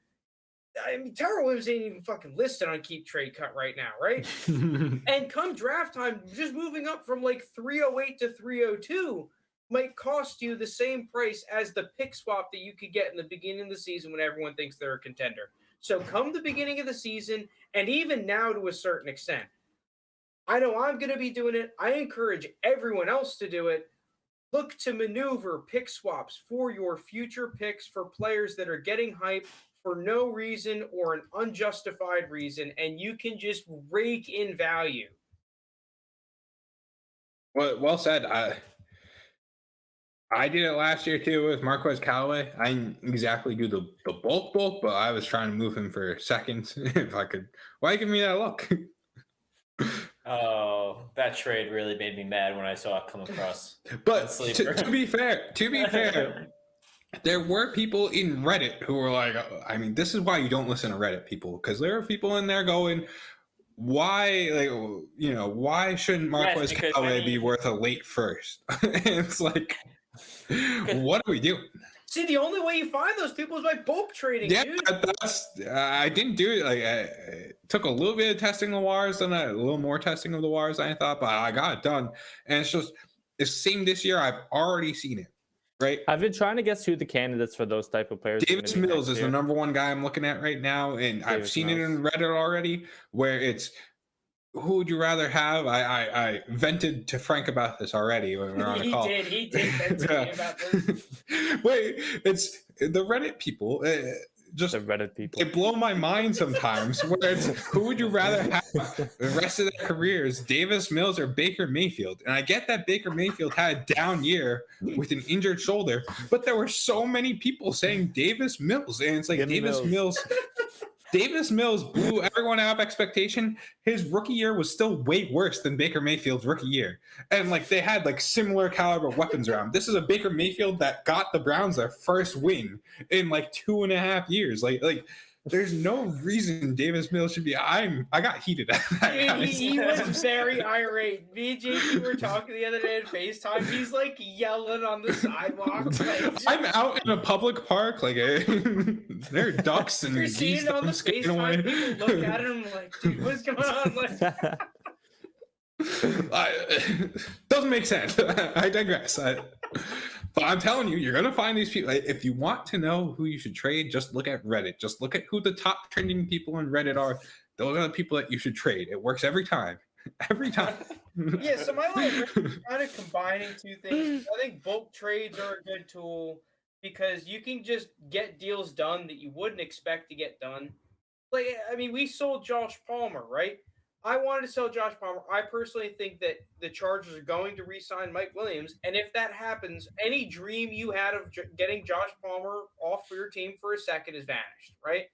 I mean, Tyrell Williams ain't even fucking listed on Keep Trade Cut right now, right? And come draft time, just moving up from like 308 to 302 might cost you the same price as the pick swap that you could get in the beginning of the season when everyone thinks they're a contender. So come the beginning of the season, and even now to a certain extent, I know I'm going to be doing it. I encourage everyone else to do it. Look to maneuver pick swaps for your future picks for players that are getting hype for no reason or an unjustified reason, and you can just rake in value. Well said. I did it last year too with Marquez Callaway. I didn't exactly do the bulk, but I was trying to move him for seconds if I could. Why give me that look? Oh, that trade really made me mad when I saw it come across. But to be fair, there were people in Reddit who were like, I mean, this is why you don't listen to Reddit people, because there are people in there going, why, why shouldn't Marquez because Callaway be worth a late first? It's like, what are we doing? See, the only way you find those people is by bulk trading, Yeah, dude. I didn't do it. Like, I took a little bit of testing the wires, than a little more testing of the wires than I thought, but I got it done. And it's just, it's same this year. I've already seen it, right? I've been trying to guess who the candidates for those type of players. Davis Mills is the number one guy I'm looking at right now, and I've seen it in Reddit already, where it's, who would you rather have? I vented to Frank about this already when we were on a call. He did vent to me about this. Wait, it's the Reddit people. Just The Reddit people. they blow my mind sometimes. Where it's, who would you rather have the rest of their careers, Davis Mills or Baker Mayfield? And I get that Baker Mayfield had a down year with an injured shoulder, but there were so many people saying Davis Mills, and it's like Davis Mills blew everyone out of expectation. His rookie year was still way worse than Baker Mayfield's rookie year. And like they had like similar caliber weapons around. This is a Baker Mayfield that got the Browns their first win in like 2.5 years. Like there's no reason Davis Mills should be. I got heated at that. Dude, he was very irate. Me and JP were talking the other day on FaceTime. He's like yelling on the sidewalk. Like, I'm out in a public park, like there are ducks and you're geese seeing that on the I'm skating away. FaceTime. People look at him like, dude, what's going on? Like, Doesn't make sense. I digress. But I'm telling you, you're gonna find these people. If you want to know who you should trade, just look at Reddit. Just look at who the top trending people on Reddit are. Those are the people that you should trade. It works every time. Every time. yeah, so my little kind of combining two things. I think bulk trades are a good tool because you can just get deals done that you wouldn't expect to get done. Like, I mean, we sold Josh Palmer, right? I wanted to sell Josh Palmer. I personally think that the Chargers are going to re-sign Mike Williams, and if that happens, any dream you had of getting Josh Palmer off for your team for a second is vanished, right?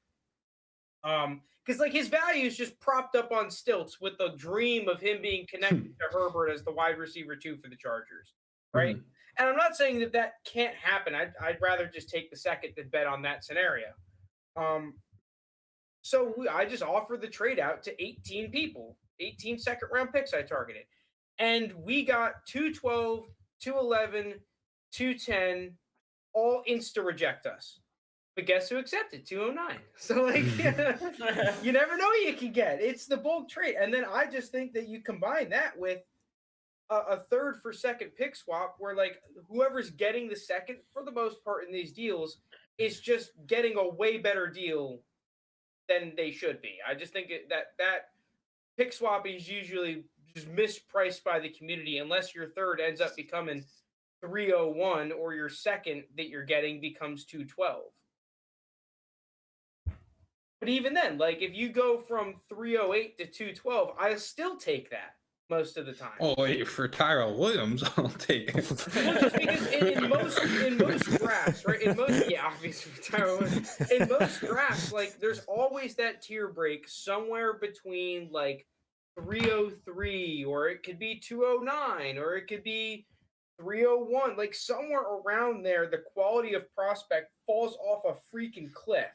Because like his value is just propped up on stilts with the dream of him being connected to Herbert as the wide receiver 2 for the Chargers, right? Mm-hmm. And I'm not saying that can't happen. I'd rather just take the second than bet on that scenario. So I just offered the trade out to 18 people, 18 second round picks I targeted. And we got 212, 211, 210, all insta reject us. But guess who accepted? 209. So like you never know what you can get. It's the bulk trade. And then I just think that you combine that with a third for second pick swap where like whoever's getting the second for the most part in these deals is just getting a way better deal than they should be. I just think that pick swap is usually just mispriced by the community unless your third ends up becoming 301 or your second that you're getting becomes 212. But even then, like if you go from 308 to 212, I still take that most of the time. Oh, wait, for Tyrell Williams, I'll take it. Well, just because in most drafts, right? Obviously for Tyrell Williams. In most drafts, like there's always that tier break somewhere between like 303, or it could be 209, or it could be 301. Like somewhere around there, the quality of prospect falls off a freaking cliff.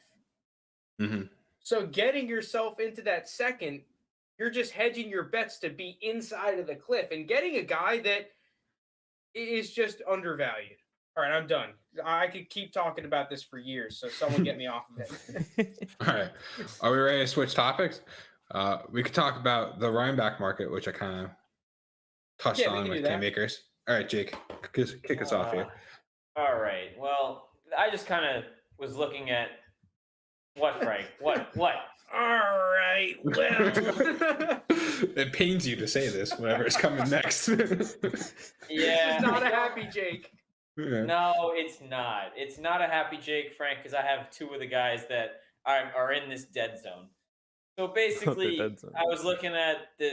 Mm-hmm. So getting yourself into that second, you're just hedging your bets to be inside of the cliff and getting a guy that is just undervalued. All right, I'm done. I could keep talking about this for years, so someone get me off of it. All right. Are we ready to switch topics? We could talk about the running back market, which I kind of touched on with Cam Akers. All right, Jake, kick us off here. All right. Well, I just kind of was looking at what, Frank? What? All right. Well, it pains you to say this whenever it's coming next. Yeah. It's not a happy Jake. Yeah. No, it's not. It's not a happy Jake, Frank, because I have two of the guys that are in this dead zone. So basically, I was looking at the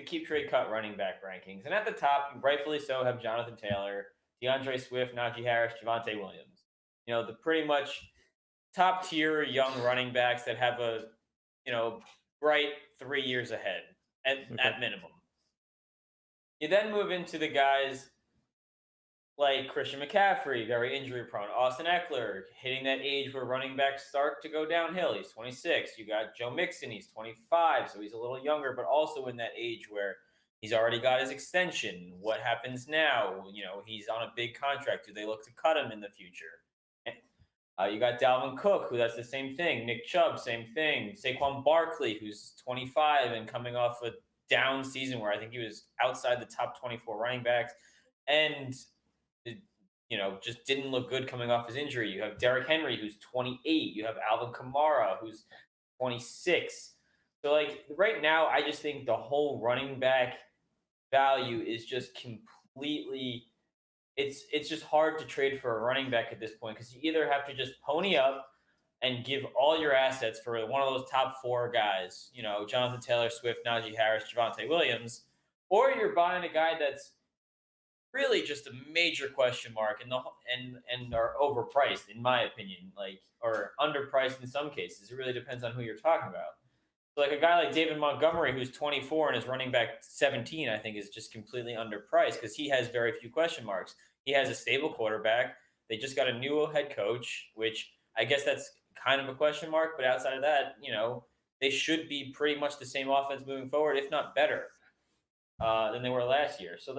keep trade cut running back rankings. And at the top, you rightfully so have Jonathan Taylor, DeAndre Swift, Najee Harris, Javonte Williams. You know, the pretty much top tier young running backs that have a, bright 3 years ahead at minimum. You then move into the guys like Christian McCaffrey, very injury prone. Austin Eckler, hitting that age where running backs start to go downhill. He's 26. You got Joe Mixon, he's 25, so he's a little younger, but also in that age where he's already got his extension. What happens now? He's on a big contract. Do they look to cut him in the future? You got Dalvin Cook, who that's the same thing. Nick Chubb, same thing. Saquon Barkley, who's 25 and coming off a down season where I think he was outside the top 24 running backs. And just didn't look good coming off his injury. You have Derrick Henry, who's 28. You have Alvin Kamara, who's 26. So, right now, I just think the whole running back value is just completely – it's just hard to trade for a running back at this point because you either have to just pony up and give all your assets for one of those top 4 guys, Jonathan Taylor, Swift, Najee Harris, Javonte Williams, or you're buying a guy that's really just a major question mark and are overpriced, in my opinion, or underpriced in some cases. It really depends on who you're talking about. So a guy like David Montgomery, who's 24 and is running back 17, I think is just completely underpriced because he has very few question marks. He has a stable quarterback. They just got a new head coach, which I guess that's kind of a question mark. But outside of that, they should be pretty much the same offense moving forward, if not better than they were last year. So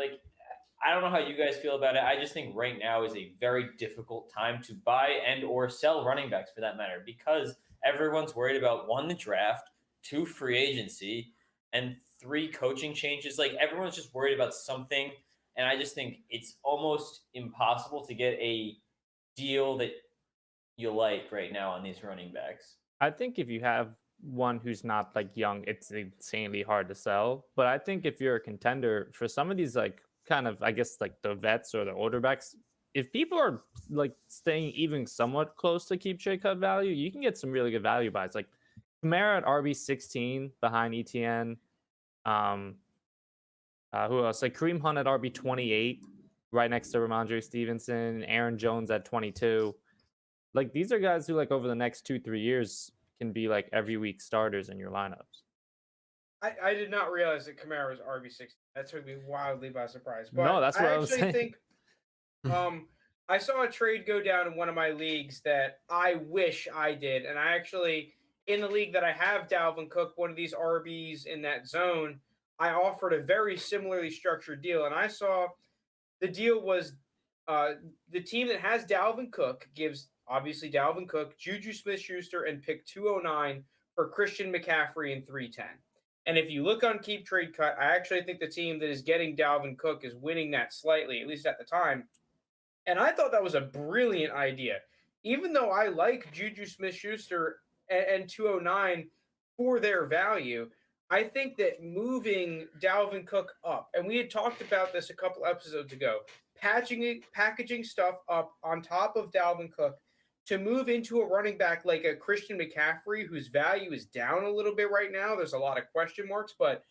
I don't know how you guys feel about it. I just think right now is a very difficult time to buy and or sell running backs for that matter because everyone's worried about 1, the draft, 2, free agency, and 3, coaching changes. Everyone's just worried about something, and I just think it's almost impossible to get a deal that you like right now on these running backs. I think if you have one who's not young, it's insanely hard to sell. But I think if you're a contender for some of these kind of, I guess, the vets or the older backs, if people are staying even somewhat close to keep trade cut value, you can get some really good value buys. Kamara at RB16 behind ETN. Who else? Kareem Hunt at RB28 right next to Ramondre Stevenson. Aaron Jones at 22. These are guys who over the next 2-3 years can be every week starters in your lineups. I did not realize that Kamara was RB16. That took me wildly by surprise. But No, that's what I was saying. think I saw a trade go down in one of my leagues that I wish I did. And I actually, in the league that I have Dalvin Cook, one of these RBs in that zone, I offered a very similarly structured deal. And I saw the deal was the team that has Dalvin Cook gives, obviously, Dalvin Cook, Juju Smith-Schuster, and pick 209 for Christian McCaffrey and 310. And if you look on Keep Trade Cut, I actually think the team that is getting Dalvin Cook is winning that slightly, at least at the time. And I thought that was a brilliant idea. Even though I like Juju Smith-Schuster and 209 for their value, I think that moving Dalvin Cook up, and we had talked about this a couple episodes ago, packaging stuff up on top of Dalvin Cook to move into a running back like a Christian McCaffrey, whose value is down a little bit right now. There's a lot of question marks, but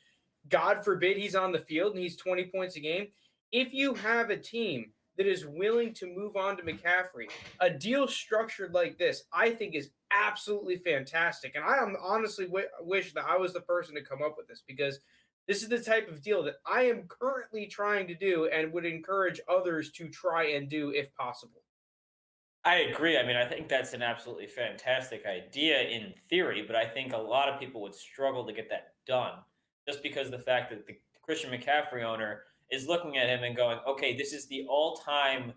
God forbid he's on the field and he's 20 points a game. If you have a team that is willing to move on to McCaffrey, a deal structured like this, I think is absolutely fantastic. And I honestly wish that I was the person to come up with this because this is the type of deal that I am currently trying to do and would encourage others to try and do if possible. I agree. I mean, I think that's an absolutely fantastic idea in theory, but I think a lot of people would struggle to get that done just because of the fact that the Christian McCaffrey owner is looking at him and going, okay, this is the all-time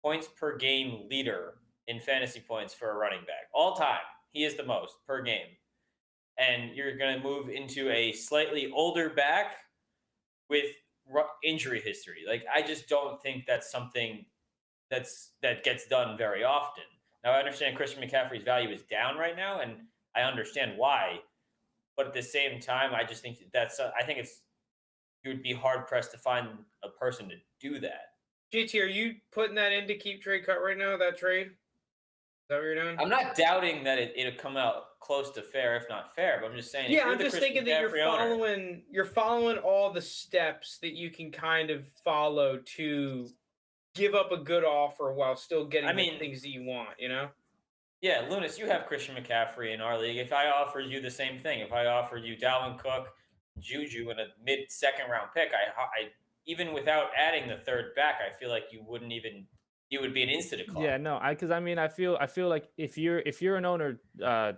points per game leader in fantasy points for a running back. All time. He is the most per game. And you're going to move into a slightly older back with injury history. I just don't think that's something that gets done very often. Now, I understand Christian McCaffrey's value is down right now, and I understand why. But at the same time, I just think you would be hard pressed to find a person to do that. JT, are you putting that in to Keep Trade Cut right now? That trade? Is that what you're doing? I'm not doubting that it'll come out close to fair, if not fair. But I'm just saying. Yeah, I'm just thinking that you're following all the steps that you can kind of follow to give up a good offer while still getting the things that you want, Yeah, Lounis, you have Christian McCaffrey in our league. If I offered you the same thing, if I offered you Dalvin Cook, Juju, and a mid-second round pick, even without adding the third back, I feel like you would be an instant call. Yeah, no, I feel like if you're an owner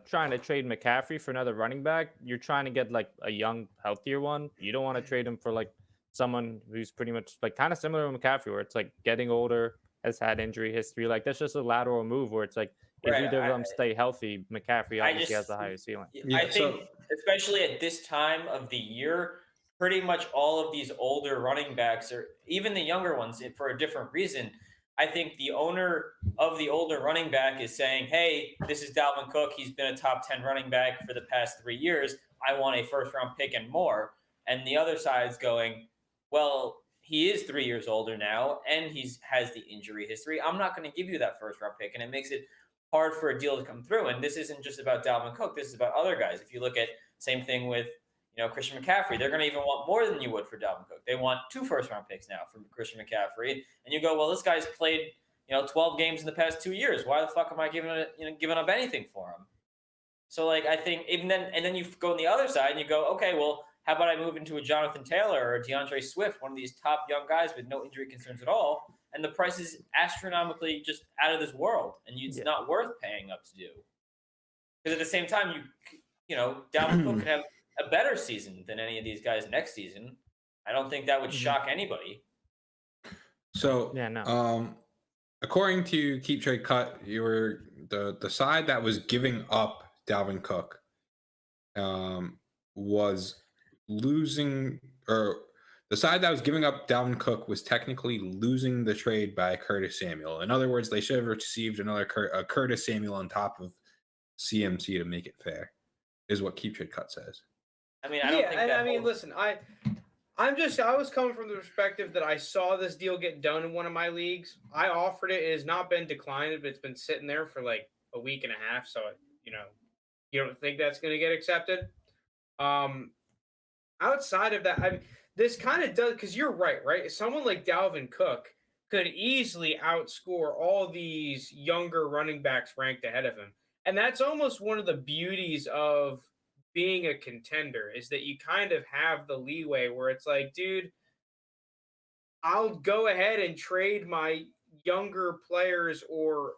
trying to trade McCaffrey for another running back, you're trying to get like a young, healthier one. You don't want to trade him for like someone who's pretty much like kind of similar to McCaffrey, where it's like getting older, has had injury history. Like that's just a lateral move where it's like if Right, either of them stay healthy, McCaffrey obviously has the higher ceiling. I think, especially at this time of the year, pretty much all of these older running backs, or even the younger ones, for a different reason. I think the owner of the older running back is saying, hey, this is Dalvin Cook. He's been a top 10 running back for the past 3 years. I want a first-round pick and more. And the other side's going, well, he is 3 years older now, and has the injury history. I'm not going to give you that first-round pick, and it makes it hard for a deal to come through. And this isn't just about Dalvin Cook. This is about other guys. If you look at same thing with Christian McCaffrey, they're going to even want more than you would for Dalvin Cook. They want 2 first-round picks now from Christian McCaffrey. And you go, well, this guy's played 12 games in the past 2 years. Why the fuck am I giving up anything for him? So like I think even then, and then you go on the other side and you go, okay, well, how about I move into a Jonathan Taylor or a DeAndre Swift, one of these top young guys with no injury concerns at all, and the price is astronomically just out of this world, and it's not worth paying up to do. Because at the same time, Dalvin Cook could have a better season than any of these guys next season. I don't think that would shock anybody. So, yeah, no. According to Keep Trade Cut, you were the side that was giving up Dalvin Cook was losing, or the side that was giving up Dalvin Cook was technically losing the trade by Curtis Samuel. In other words, they should have received another Curtis Samuel on top of CMC to make it fair, is what Keep Trade Cut says. I mean, I don't think that. I mean, listen, I was coming from the perspective that I saw this deal get done in one of my leagues. I offered it. It has not been declined, but it's been sitting there for like a week and a half. So, you don't think that's going to get accepted? Outside of that, this kind of does, because you're right? Someone like Dalvin Cook could easily outscore all these younger running backs ranked ahead of him. And that's almost one of the beauties of being a contender, is that you kind of have the leeway where it's like, dude, I'll go ahead and trade my younger players or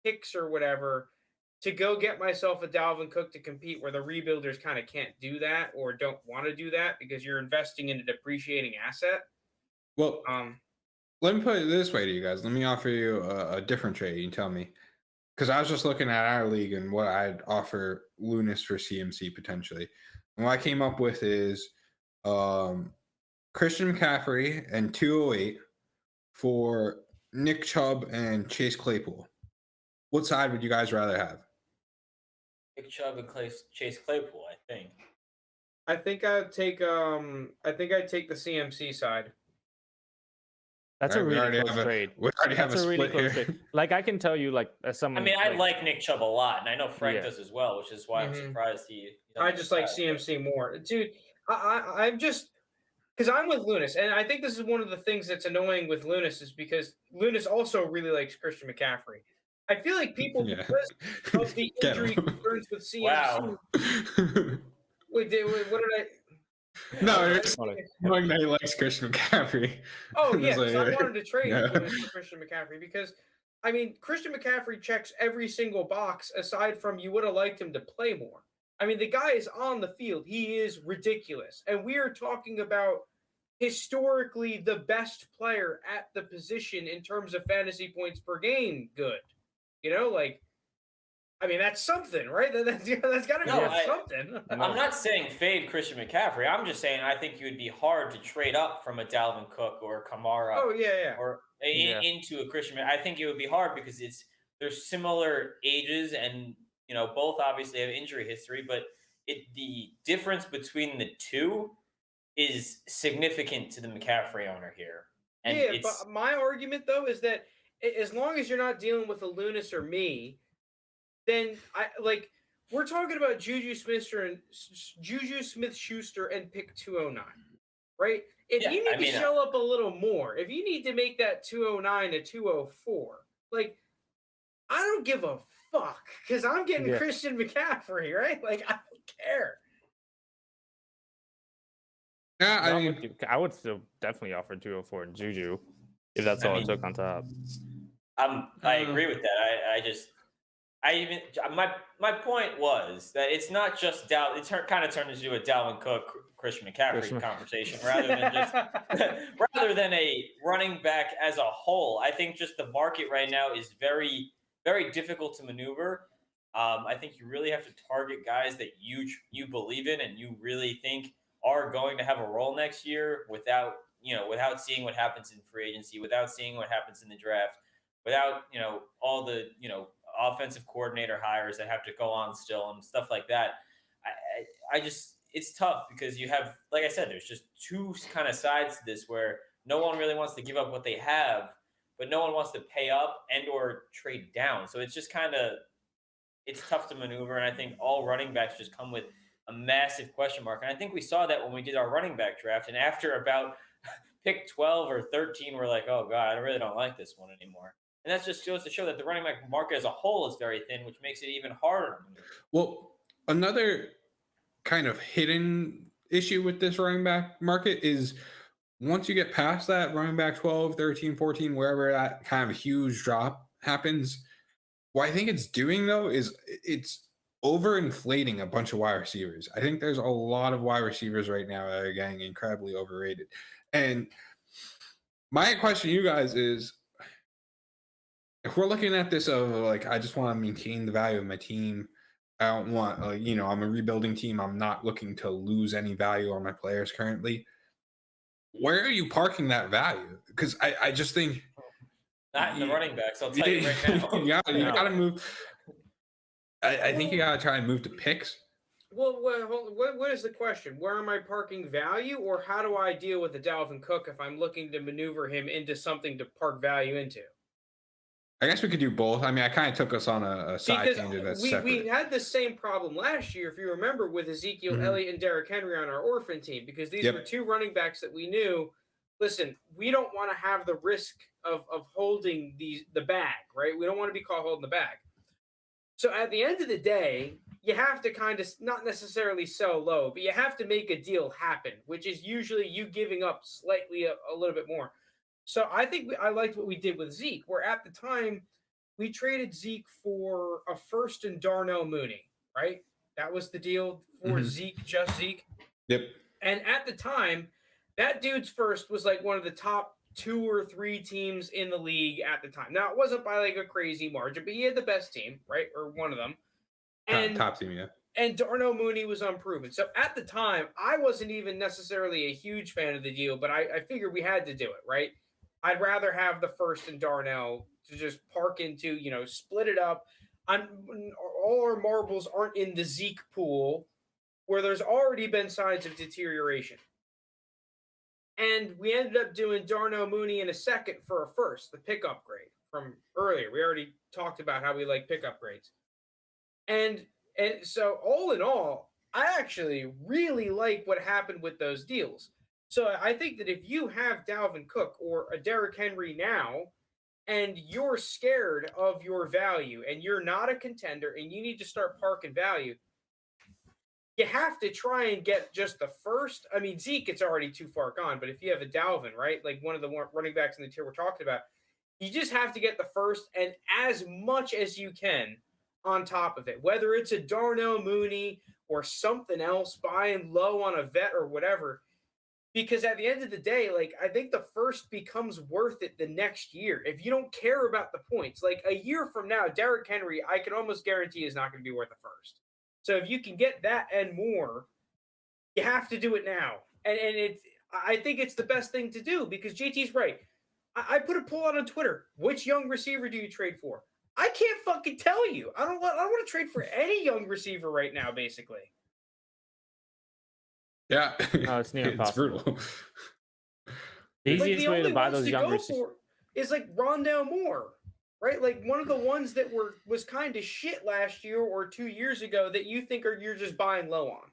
picks or whatever to go get myself a Dalvin Cook to compete, where the rebuilders kind of can't do that or don't want to do that because you're investing in a depreciating asset. Well, let me put it this way to you guys. Let me offer you a different trade. You can tell me. Because I was just looking at our league and what I'd offer Lounis for CMC potentially. And what I came up with is Christian McCaffrey and 208 for Nick Chubb and Chase Claypool. What side would you guys rather have? Nick Chubb and Chase Claypool, I think. I think I'd take the CMC side. That's a really close trade. We already have a split here. Trade. Like I can tell you, like as someone. I mean, I like Nick Chubb a lot, and I know Frank does as well, which is why I'm surprised he. I just like CMC more, dude. I'm just because I'm with Lounis, and I think this is one of the things that's annoying with Lounis is because Lounis also really likes Christian McCaffrey. I feel like people because of the injury concerns with CMC. Wow. Wait, what did I? No, it's knowing that he likes Christian McCaffrey. Oh yeah, because I wanted to trade for Christian McCaffrey because, I mean, Christian McCaffrey checks every single box aside from you would have liked him to play more. I mean, the guy is on the field. He is ridiculous, and we are talking about historically the best player at the position in terms of fantasy points per game. Good, I mean, that's something, right? That's got to be worth something. I'm not saying fade Christian McCaffrey. I'm just saying I think it would be hard to trade up from a Dalvin Cook or Kamara. Oh, yeah. Or into a Christian. I think it would be hard because they're similar ages and, both obviously have injury history, but the difference between the two is significant to the McCaffrey owner here. And but my argument, though, is that as long as you're not dealing with a Lounis or me, then we're talking about Juju Smith-Schuster and pick 209, right? If you need to show up a little more, if you need to make that 209 a 204, I don't give a fuck because I'm getting Christian McCaffrey, right? I don't care. Yeah, No, I I'm mean, with you. I would still definitely offer 204 and Juju if that's all it took on top. I agree with that. My point was that it's not just kind of turned into a Dalvin Cook, Christian McCaffrey conversation rather than just rather than a running back as a whole. I think just the market right now is very, very difficult to maneuver. I think you really have to target guys that you believe in and you really think are going to have a role next year without seeing what happens in free agency, without seeing what happens in the draft, without all the offensive coordinator hires that have to go on still and stuff like that. I just it's tough because you have, like I said, there's just two kind of sides to this where no one really wants to give up what they have, but no one wants to pay up and or trade down. So it's just it's tough to maneuver. And I think all running backs just come with a massive question mark. And I think we saw that when we did our running back draft. And after about pick 12 or 13, we're like, oh God, I really don't like this one anymore. And that just goes to show that the running back market as a whole is very thin, which makes it even harder. well, another kind of hidden issue with this running back market is once you get past that running back 12, 13, 14, wherever that kind of huge drop happens, what I think it's doing though is it's overinflating a bunch of wide receivers. I think there's a lot of wide receivers right now that are getting incredibly overrated. And my question to you guys is, if we're looking at this of like, I just want to maintain the value of my team. I don't want, I'm a rebuilding team. I'm not looking to lose any value on my players currently. Where are you parking that value? Because I just think not in the running backs. I'll tell you right now. you got to move. I think you got to try and move to picks. Well, what is the question? Where am I parking value, or how do I deal with the Dalvin Cook if I'm looking to maneuver him into something to park value into? I guess we could do both. I mean, I kind of took us on a side tangent that's separate. We had the same problem last year, if you remember, with Ezekiel Elliott and Derrick Henry on our orphan team, because these were two running backs that we knew, listen, we don't want to have the risk of holding the bag, right? We don't want to be caught holding the bag. So at the end of the day, you have to kind of not necessarily sell low, but you have to make a deal happen, which is usually you giving up slightly a little bit more. So I think I liked what we did with Zeke, where at the time we traded Zeke for a first and Darnell Mooney, right? That was the deal for Zeke, just Zeke. Yep. And at the time, that dude's first was like one of the top 2 or 3 teams in the league at the time. Now, it wasn't by like a crazy margin, but he had the best team, right? Or one of them. And top team, yeah. And Darnell Mooney was unproven. So at the time, I wasn't even necessarily a huge fan of the deal, but I figured we had to do it, right? I'd rather have the first and Darnell to just park into, split it up. All our marbles aren't in the Zeke pool where there's already been signs of deterioration. And we ended up doing Darnell Mooney in a second for a first, the pick upgrade from earlier. We already talked about how we like pick upgrades. And so all in all, I actually really like what happened with those deals. So I think that if you have Dalvin Cook or a Derrick Henry now, and you're scared of your value and you're not a contender and you need to start parking value, you have to try and get just the first. I mean, Zeke, it's already too far gone, but if you have a Dalvin, right, like one of the running backs in the tier we're talking about, you just have to get the first and as much as you can on top of it, whether it's a Darnell Mooney or something else, buying low on a vet or whatever. Because at the end of the day, like, I think the first becomes worth it the next year. If you don't care about the points, like a year from now, Derrick Henry, I can almost guarantee is not going to be worth a first. So if you can get that and more, you have to do it now. And I think it's the best thing to do because JT's right. I put a poll out on Twitter. Which young receiver do you trade for? I can't fucking tell you. I don't want to trade for any young receiver right now, basically. Yeah. No, it's near impossible. brutal. The easiest way to buy those young receivers is like Rondale Moore, right? Like one of the ones that was kind of shit last year or 2 years ago that you think you're just buying low on.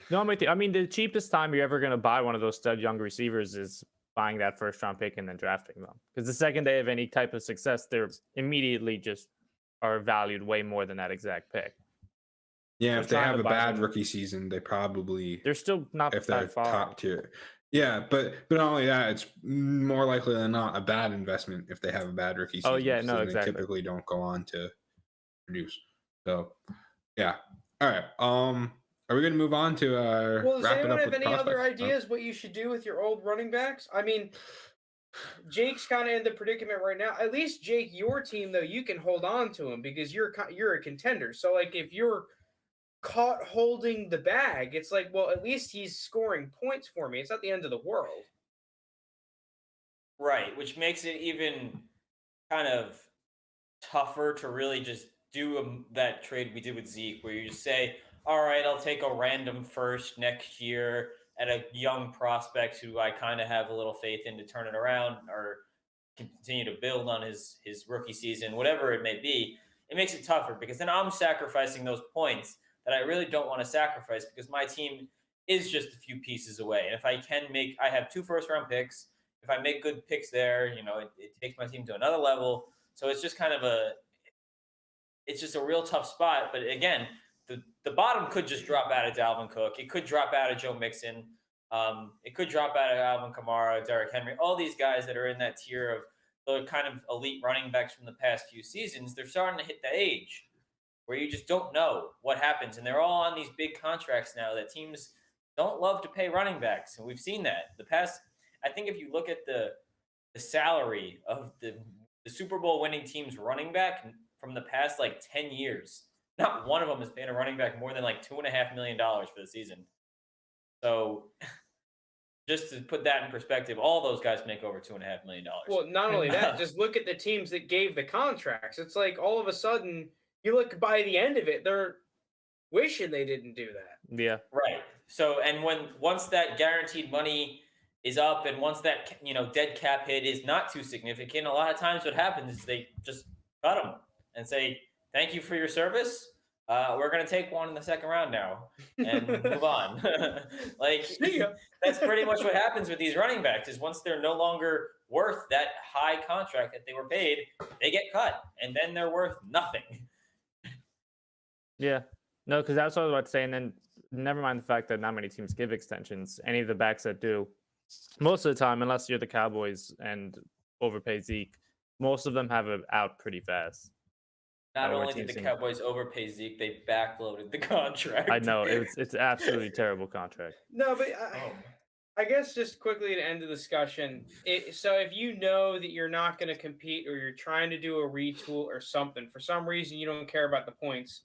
No, I'm with you. I mean, the cheapest time you're ever going to buy one of those stud young receivers is buying that first round pick and then drafting them. Because the second they have any type of success, they're immediately just are valued way more than that exact pick. Yeah, They're if they trying have to a buy bad them. rookie season, they probably They're still not if they're that far. top tier. Yeah, but not only that, it's more likely than not a bad investment if they have a bad rookie season. Oh, yeah, 'cause no, then exactly. They typically don't go on to produce. So, yeah. All right. Are we going to move on to Well, does wrap it anyone up have with any other prospects? ideas what you should do with your old running backs? I mean, Jake's kind of in the predicament right now. At least Jake, your team though, you can hold on to him because you're a contender. So like if you're caught holding the bag, it's like, well, at least he's scoring points for me. It's not the end of the world. Right, which makes it even kind of tougher to really just do that trade we did with Zeke, where you just say, all right, I'll take a random first next year at a young prospect who I kind of have a little faith in to turn it around or continue to build on his rookie season, whatever it may be. It makes it tougher because then I'm sacrificing those points that I really don't want to sacrifice because my team is just a few pieces away. And if I have 2 first-round picks. If I make good picks there, it takes my team to another level. So it's just kind of it's just a real tough spot. But again, the bottom could just drop out of Dalvin Cook. It could drop out of Joe Mixon. It could drop out of Alvin Kamara, Derrick Henry, all these guys that are in that tier of the kind of elite running backs from the past few seasons. They're starting to hit the age where you just don't know what happens. And they're all on these big contracts now that teams don't love to pay running backs. And we've seen that. I think if you look at the salary of the Super Bowl winning team's running back from the past like 10 years, not one of them has paid a running back more than like $2.5 million for the season. So just to put that in perspective, all those guys make over $2.5 million. Well, not only that, just look at the teams that gave the contracts. It's like all of a sudden you look by the end of it, they're wishing they didn't do that. Yeah. Right. So, and once that guaranteed money is up and once that, dead cap hit is not too significant, a lot of times what happens is they just cut them and say, thank you for your service. We're going to take one in the second round now and move on. That's pretty much what happens with these running backs is once they're no longer worth that high contract that they were paid, they get cut and then they're worth nothing. Yeah. No, because that's what I was about to say. And then never mind the fact that not many teams give extensions. Any of the backs that do, most of the time, unless you're the Cowboys and overpay Zeke, most of them have it out pretty fast. Not only did the Cowboys overpay Zeke, they backloaded the contract. I know. It's absolutely terrible contract. No, but I guess just quickly to end the discussion. So if you know that you're not going to compete or you're trying to do a retool or something, for some reason you don't care about the points,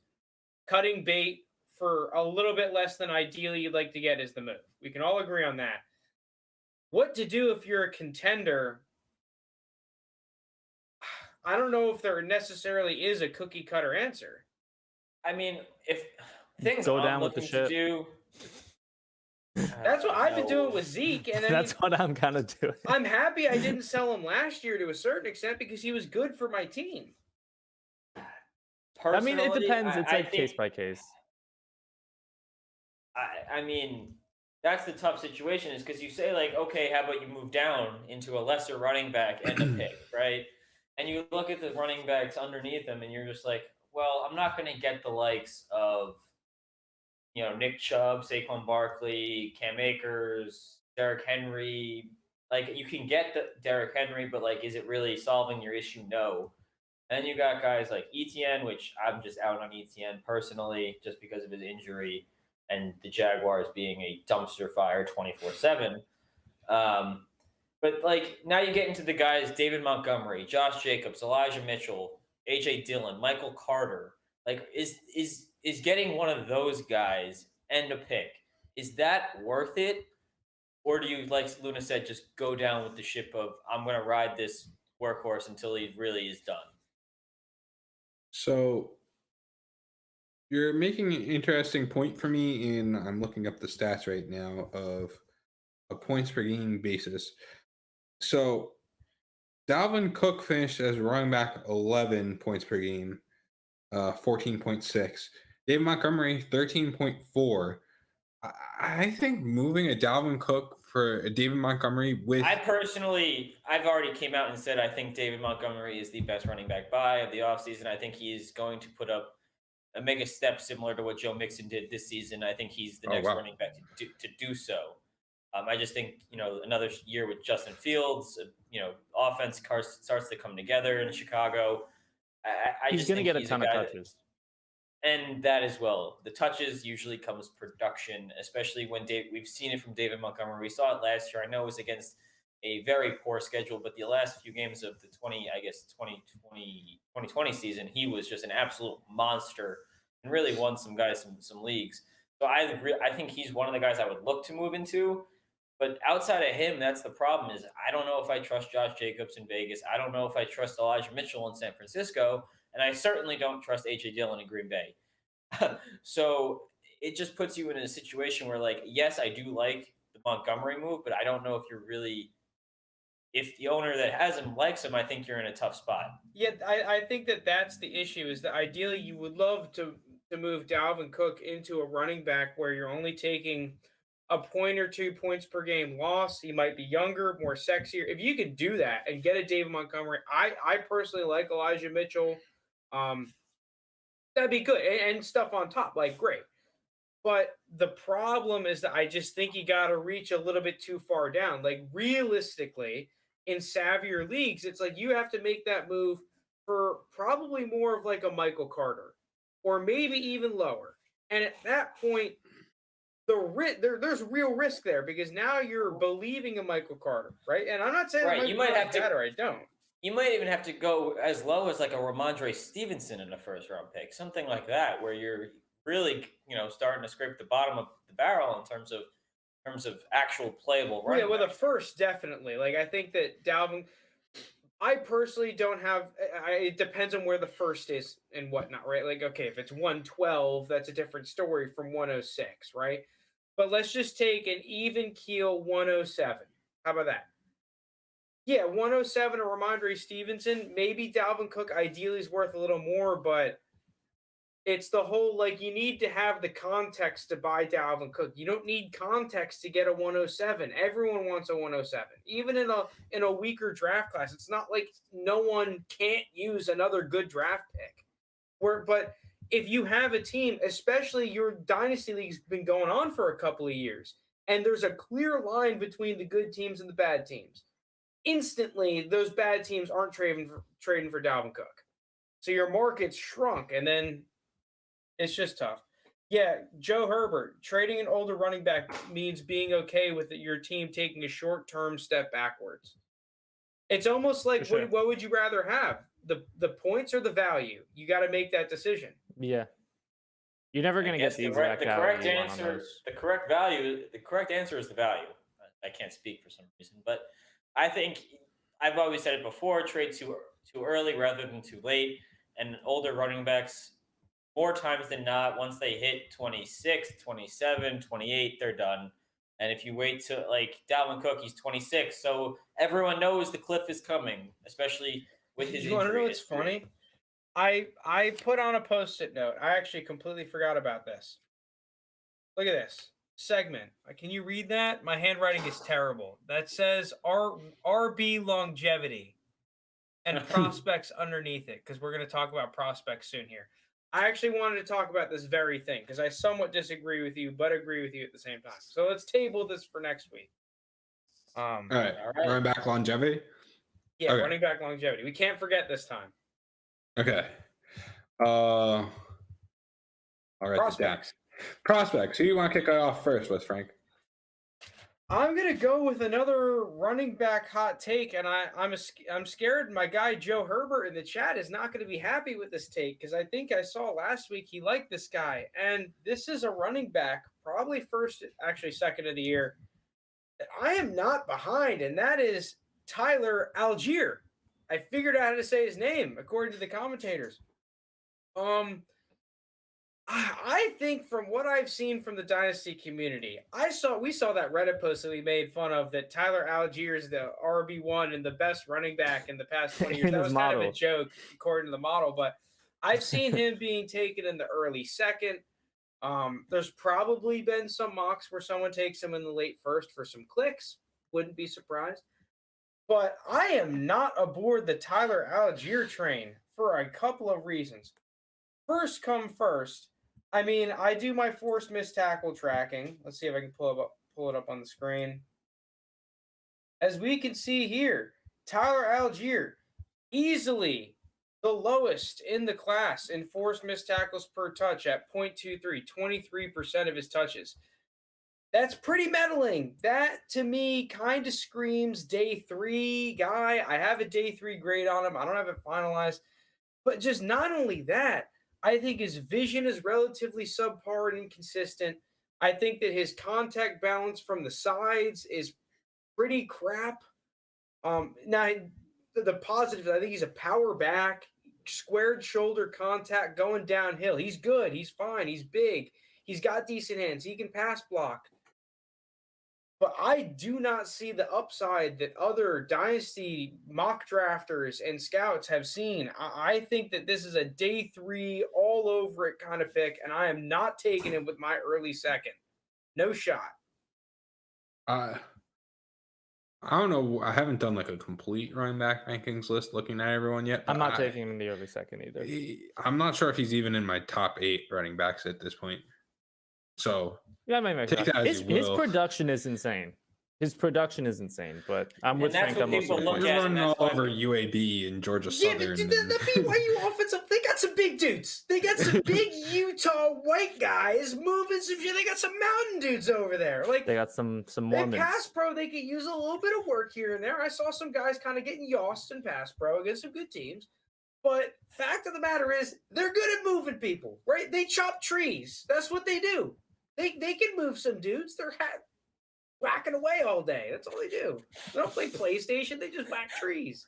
cutting bait for a little bit less than ideally you'd like to get is the move. We can all agree on that. What to do if you're a contender? I don't know if there necessarily is a cookie cutter answer. I mean, if things go I'm down with the looking ship. to do, That's what I've been doing with Zeke, and that's what I'm kind of doing. I'm happy I didn't sell him last year to a certain extent because he was good for my team. I mean, it personally, depends. It's I like think- case by case. I mean, that's the tough situation is because you say like, okay, how about you move down into a lesser running back and a pick, right? And you look at the running backs underneath them and you're just like, well, I'm not going to get the likes of, Nick Chubb, Saquon Barkley, Cam Akers, Derrick Henry. Like you can get the Derrick Henry, but like, is it really solving your issue? No. And then you got guys like ETN, which I'm just out on ETN personally, just because of his injury and the Jaguars being a dumpster fire 24/7. But like now you get into the guys, David Montgomery, Josh Jacobs, Elijah Mitchell, AJ Dillon, Michael Carter. Like is getting one of those guys and a pick, is that worth it? Or do you, like Luna said, just go down with the ship of I'm going to ride this workhorse until he really is done? So you're making an interesting point for me I'm looking up the stats right now of a points per game basis. So Dalvin Cook finished as running back 11 points per game, 14.6. David Montgomery, 13.4. I think moving a Dalvin Cook for a David Montgomery with... I've already came out and said I think David Montgomery is the best running back buy of the offseason. I think he's going to put up make a step similar to what Joe Mixon did this season. I think he's the Oh, next wow. running back to do so. I just think, another year with Justin Fields, offense starts to come together in Chicago. He's going to get a ton of touches. And that as well. The touches usually comes production, especially when we've seen it from David Montgomery. We saw it last year. I know it was against a very poor schedule, but the last few games of the 2020 season, he was just an absolute monster and really won some guys some leagues. So I think he's one of the guys I would look to move into. But outside of him, that's the problem is I don't know if I trust Josh Jacobs in Vegas. I don't know if I trust Elijah Mitchell in San Francisco. And I certainly don't trust A.J. Dillon in Green Bay. So it just puts you in a situation where, like, yes, I do like the Montgomery move, but I don't know if if the owner that has him likes him, I think you're in a tough spot. Yeah, I think that's the issue is that ideally you would love to move Dalvin Cook into a running back where you're only taking a point or 2 points per game loss. He might be younger, more sexier. If you could do that and get a David Montgomery, I personally like Elijah Mitchell. That'd be good. And stuff on top, like, great. But the problem is that I just think you got to reach a little bit too far down. Like, realistically, in savvier leagues, it's like you have to make that move for probably more of like a Michael Carter or maybe even lower. And at that point, there's real risk there because now you're believing in Michael Carter, right? And I'm not saying right. You might have to, or I don't. You might even have to go as low as like a Ramondre Stevenson in a first-round pick, something like that, where you're really, starting to scrape the bottom of the barrel in terms of actual playable running. Yeah, with a first, definitely. Like, I think that Dalvin. I personally don't have. It depends on where the first is and whatnot, right? Like, okay, if it's 112, that's a different story from 106, right? But let's just take an even keel 107. How about that? Yeah, 107 or Ramondre Stevenson. Maybe Dalvin Cook ideally is worth a little more, but it's the whole, like, you need to have the context to buy Dalvin Cook. You don't need context to get a 107. Everyone wants a 107. Even in a weaker draft class, it's not like no one can't use another good draft pick. But if you have a team, especially your dynasty league's been going on for a couple of years, and there's a clear line between the good teams and the bad teams, instantly those bad teams aren't trading for Dalvin Cook. So your market's shrunk, and then it's just tough. Yeah, Joe Herbert, trading an older running back means being okay with your team taking a short-term step backwards. It's almost like, sure. what would you rather have? The points or the value? You got to make that decision. Yeah. You're never going to get the exact value. The correct answer is the value. I can't speak for some reason, but I think I've always said it before, trade too early rather than too late. And older running backs, more times than not, once they hit 26, 27, 28, they're done. And if you wait to, like, Dalvin Cook, he's 26, so everyone knows the cliff is coming, especially with his injury. You want to know what's funny? I put on a Post-it note. I actually completely forgot about this. Look at this segment. Can you read that? My handwriting is terrible. That says RB longevity and prospects underneath it, because we're going to talk about prospects soon here. I actually wanted to talk about this very thing because I somewhat disagree with you, but agree with you at the same time. So let's table this for next week. All right. Running back longevity? Yeah, okay. Running back longevity. We can't forget this time. Okay. All right. Prospects. Who do you want to kick off first with, Frank? I'm gonna go with another running back hot take, and I'm scared. My guy Joe Herbert in the chat is not going to be happy with this take because I think I saw last week he liked this guy, and this is a running back, probably second of the year, that I am not behind, and that is Tyler Allgeier. I figured out how to say his name according to the commentators. I think from what I've seen from the Dynasty community, we saw that Reddit post that we made fun of that Tyler Allgeier is the RB1 and the best running back in the past 20 years. That was kind of a joke according to the model, but I've seen him being taken in the early second. There's probably been some mocks where someone takes him in the late first for some clicks. Wouldn't be surprised. But I am not aboard the Tyler Allgeier train for a couple of reasons. first come first. I mean, I do my forced missed tackle tracking. Let's see if I can pull it up on the screen. As we can see here, Tyler Allgeier, easily the lowest in the class in forced missed tackles per touch at 0.23, 23% of his touches. That's pretty meddling. That, to me, kind of screams day 3 guy. I have a day 3 grade on him. I don't have it finalized. But just not only that, I think his vision is relatively subpar and inconsistent. I think that his contact balance from the sides is pretty crap. Now, the positives, I think he's a power back, squared shoulder contact going downhill. He's good. He's fine. He's big. He's got decent hands. He can pass block. But I do not see the upside that other Dynasty mock drafters and scouts have seen. I think that this is a day 3, all over it kind of pick, and I am not taking him with my early second. No shot. I don't know. I haven't done like a complete running back rankings list looking at everyone yet. I'm not taking him in the early second either. I'm not sure if he's even in my top 8 running backs at this point. So yeah, maybe take that as you his will. production is insane. His production is insane, but I'm with that's Frank. what people look He's at, running and all that's why- over UAB and Georgia Yeah, Southern. the BYU offensive, they got some big dudes. They got some big Utah white guys moving some shit. They got some mountain dudes over there. Like They got some they Mormons. pass pro, they could use a little bit of work here and there. I saw some guys kind of getting yossed in pass pro against some good teams. But fact of the matter is, they're good at moving people, right? They chop trees. That's what they do. They can move some dudes. They're whacking away all day. That's all they do. They don't play PlayStation. They just whack trees.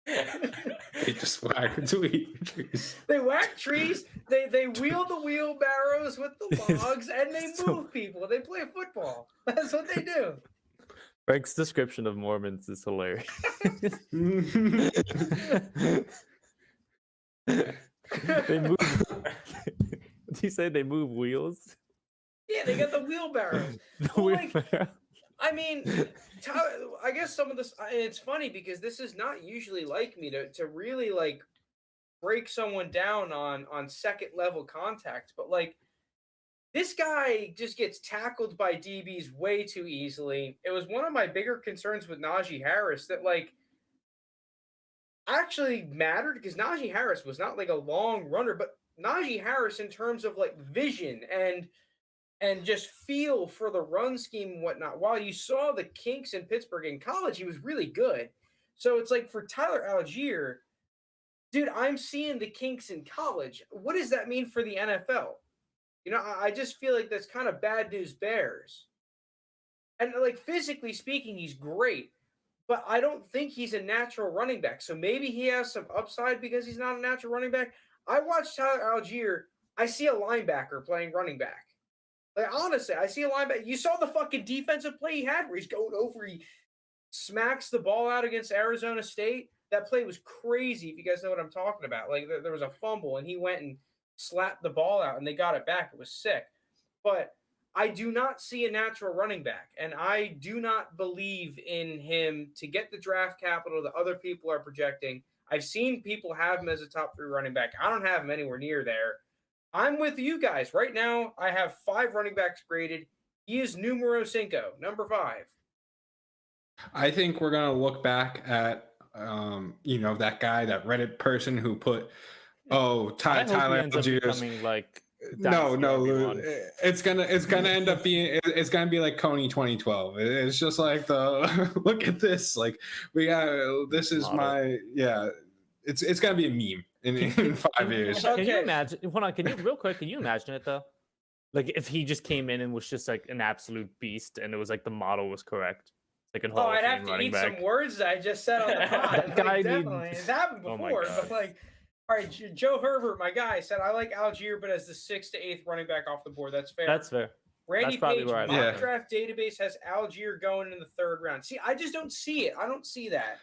They just whack trees. They whack trees. They wheel the wheelbarrows with the logs, and they move people. They play football. That's what they do. Frank's description of Mormons is hilarious. They move. Did he say they move wheels? Yeah, they got the wheelbarrows. The Well, like, wheelbarrow. I mean, I guess some of this. It's funny because this is not usually like me to really like break someone down on second level contact, but like this guy just gets tackled by DBs way too easily. It was one of my bigger concerns with Najee Harris that like actually mattered because Najee Harris was not like a long runner, but Najee Harris in terms of like vision and just feel for the run scheme and whatnot. While you saw the kinks in Pittsburgh in college, he was really good. So it's like for Tyler Allgeier, dude, I'm seeing the kinks in college. What does that mean for the NFL? You know, I just feel like that's kind of bad news bears. And like physically speaking, he's great, but I don't think he's a natural running back. So maybe he has some upside because he's not a natural running back. I watched Tyler Allgeier. I see a linebacker playing running back. Like, honestly, I see a linebacker. You saw the fucking defensive play he had where he's going over, he smacks the ball out against Arizona State. That play was crazy, if you guys know what I'm talking about. Like, there was a fumble, and he went and slapped the ball out, and they got it back. It was sick. But I do not see a natural running back, and I do not believe in him to get the draft capital that other people are projecting. I've seen people have him as a top 3 running back. I don't have him anywhere near there. I'm with you guys. Right now, I have 5 running backs graded. He is numero 5, number 5. I think we're gonna look back at that guy, that Reddit person who put Tyler ends up Allgeier's. becoming like No, Dynasty RB1. it's gonna end up being it's gonna be like Coney 2012. It's just like the look at this, like we got this is Model. it's gonna be a meme in 5 years. Can you Okay. imagine? Hold on, can you imagine it though? Like if he just came in and was just like an absolute beast, and it was like the model was correct, like an Hall of I'd Fame have to running eat back. some words that I just said on the pod. That guy Like, definitely. needs- It's happened Oh my before, God. but like, all right, Joe Herbert, my guy, said I like Allgeier, but as the 6th to 8th running back off the board. That's fair. That's fair. Randy that's probably Page, where I'd mock have it. draft database has Allgeier going in the 3rd round. See, I just don't see it. I don't see that.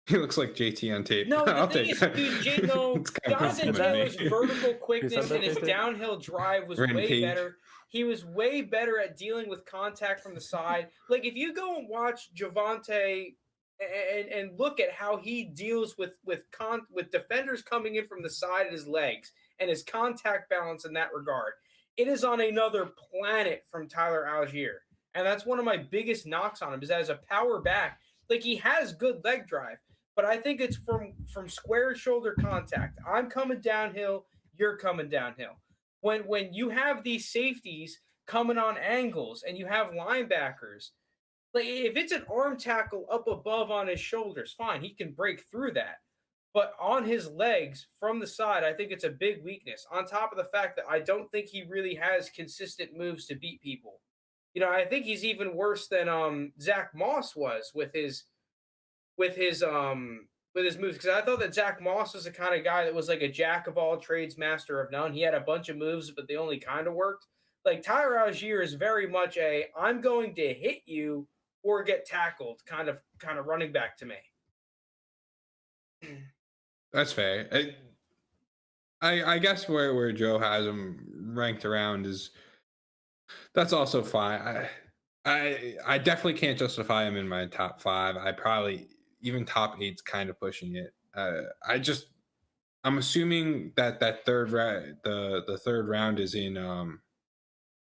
He looks like JT on tape. No, the I'll thing take is, that. dude, Jonathan Taylor's vertical quickness and his updated? downhill drive was Randy way Page. better. He was way better at dealing with contact from the side. Like, if you go and watch Javonte and look at how he deals with defenders coming in from the side of his legs and his contact balance in that regard. It is on another planet from Tyler Allgeier. And that's one of my biggest knocks on him, is as a power back, like, he has good leg drive, but I think it's from square shoulder contact. I'm coming downhill, you're coming downhill. When you have these safeties coming on angles and you have linebackers, like, if it's an arm tackle up above on his shoulders, fine, he can break through that. But on his legs from the side, I think it's a big weakness. On top of the fact that I don't think he really has consistent moves to beat people. You know, I think he's even worse than Zach Moss was with his moves, because I thought that Zach Moss was the kind of guy that was like a jack of all trades, master of none. He had a bunch of moves, but they only kind of worked. Like, Tyler Allgeier is very much a I'm going to hit you or get tackled kind of running back to me. That's fair. I guess where Joe has him ranked around is that's also fine. I definitely can't justify him in my top 5. I probably even top 8's kind of pushing it. I'm assuming that third round, the third round is in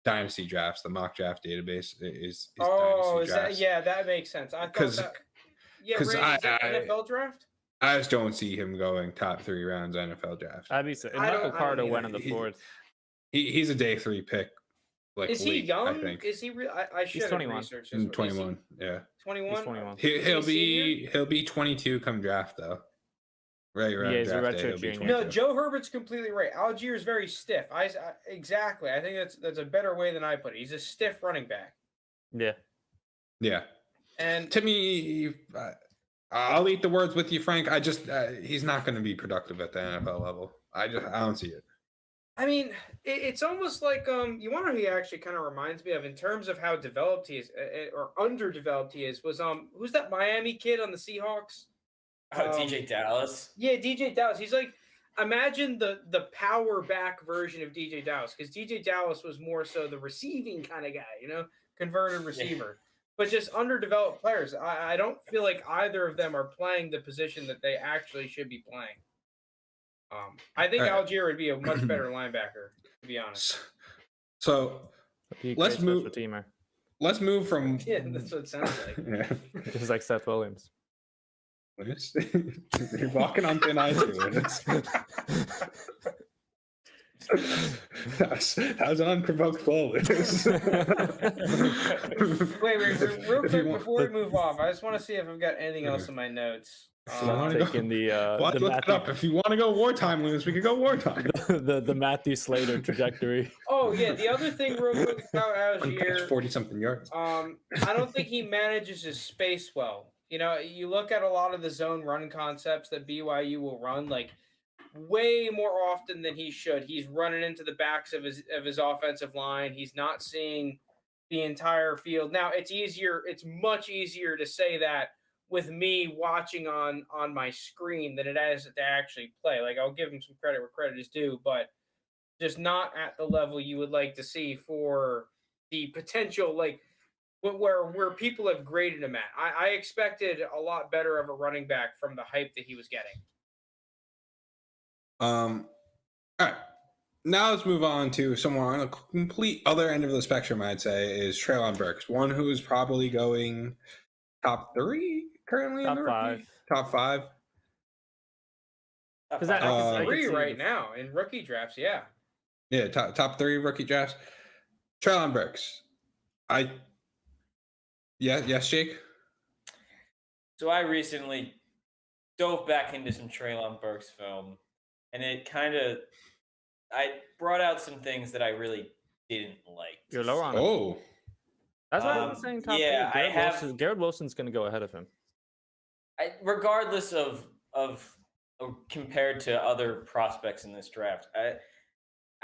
Dynasty drafts. The mock draft database is Dynasty drafts. That makes sense. I thought that. Yeah, Ray, is that NFL draft? I just don't see him going top 3 rounds NFL draft. I'd be Michael Carter went in the 4th. He's a day 3 pick. Like, is he young? I think. Is he real? I should have 21. researched this. 21. Yeah. 21. He's 21. He'll be 22 come draft though. Right around he's a draft retro day. junior. No, Joe Herbert's completely right. Allgeier is very stiff. Exactly. I think that's a better way than I put it. He's a stiff running back. Yeah. Yeah. And to me, I'll eat the words with you, Frank. I just he's not going to be productive at the NFL level. I don't see it. I mean, it's almost like you want to know who he actually kind of reminds me of in terms of how developed he is or underdeveloped he is. Was who's that Miami kid on the Seahawks? DJ Dallas. Yeah, DJ Dallas. He's like, imagine the power back version of DJ Dallas, because DJ Dallas was more so the receiving kind of guy, converted receiver. But just underdeveloped players. I don't feel like either of them are playing the position that they actually should be playing. I think Allgeier would be a much better linebacker, to be honest. So let's move. Let's move from. Yeah, that's what it sounds like. Yeah. It's like Seth Williams. You're walking on thin ice here. That was an unprovoked ball. Wait, real quick before we move off, I just want to see if I've got anything else in my notes. Taking look it up. If you want to go wartime, Lounis, we can go wartime. the Matthew Slater trajectory. Oh yeah, the other thing real quick about Allgeier, 40-something yards. I don't think he manages his space well. You look at a lot of the zone run concepts that BYU will run, like, way more often than he should. He's running into the backs of his offensive line. He's not seeing the entire field. Now, it's much easier to say that with me watching on my screen than it is to actually play. Like, I'll give him some credit where credit is due, but just not at the level you would like to see for the potential, like, where people have graded him at. I expected a lot better of a running back from the hype that he was getting. All right. Now let's move on to someone on the complete other end of the spectrum, I'd say, is Treylon Burks, one who is probably going top 3 currently in the rookie? Top 5. Top 3 right now in rookie drafts, yeah. Yeah, top 3 rookie drafts. Treylon Burks. Yes, Jake? So I recently dove back into some Treylon Burks film, and I brought out some things that I really didn't like. You're lower on him. Oh. That's why I'm saying top 3. Garrett Wilson's going to go ahead of him. Regardless of compared to other prospects in this draft,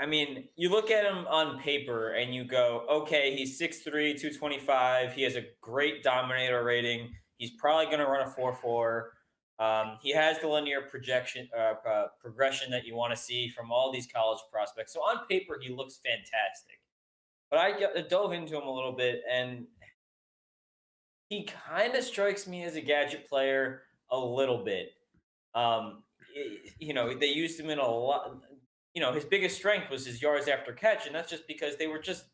I mean, you look at him on paper and you go, okay, he's 6'3", 225. He has a great dominator rating. He's probably going to run a 4.4. He has the linear progression that you want to see from all these college prospects. So on paper, he looks fantastic. But I dove into him a little bit, and he kind of strikes me as a gadget player a little bit. They used him in a lot. His biggest strength was his yards after catch, and that's just because they were just,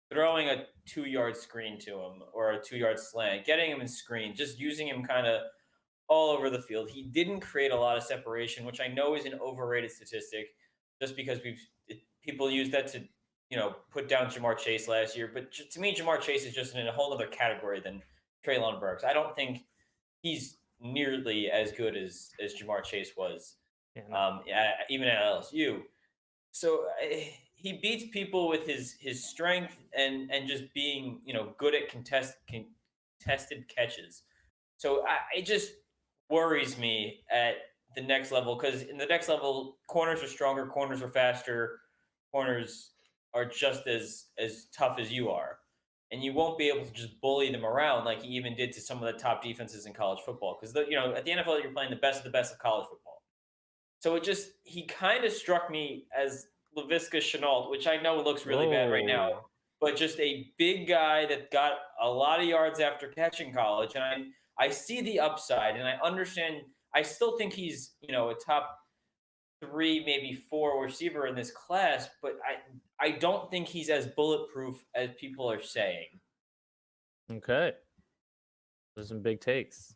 throwing a 2-yard screen to him or a 2-yard slant, getting him in screen, just using him kind of all over the field. He didn't create a lot of separation, which I know is an overrated statistic, just because people use that to put down Jamar Chase last year. But to me, Jamar Chase is just in a whole other category than Treylon Burks. I don't think he's nearly as good as Jamar Chase was, even at LSU. So he beats people with his strength and just being good at contested catches. So it just worries me at the next level, because in the next level, corners are stronger, corners are faster, corners are just as tough as you are, and you won't be able to just bully them around like he even did to some of the top defenses in college football. Because at the NFL, you're playing the best of college football. So he kind of struck me as Laviska Shenault, which I know looks really bad right now, but just a big guy that got a lot of yards after catch in college. And I see the upside, and I understand. I still think he's a top 3, maybe 4 receiver in this class, but I don't think he's as bulletproof as people are saying. Okay, those are some big takes.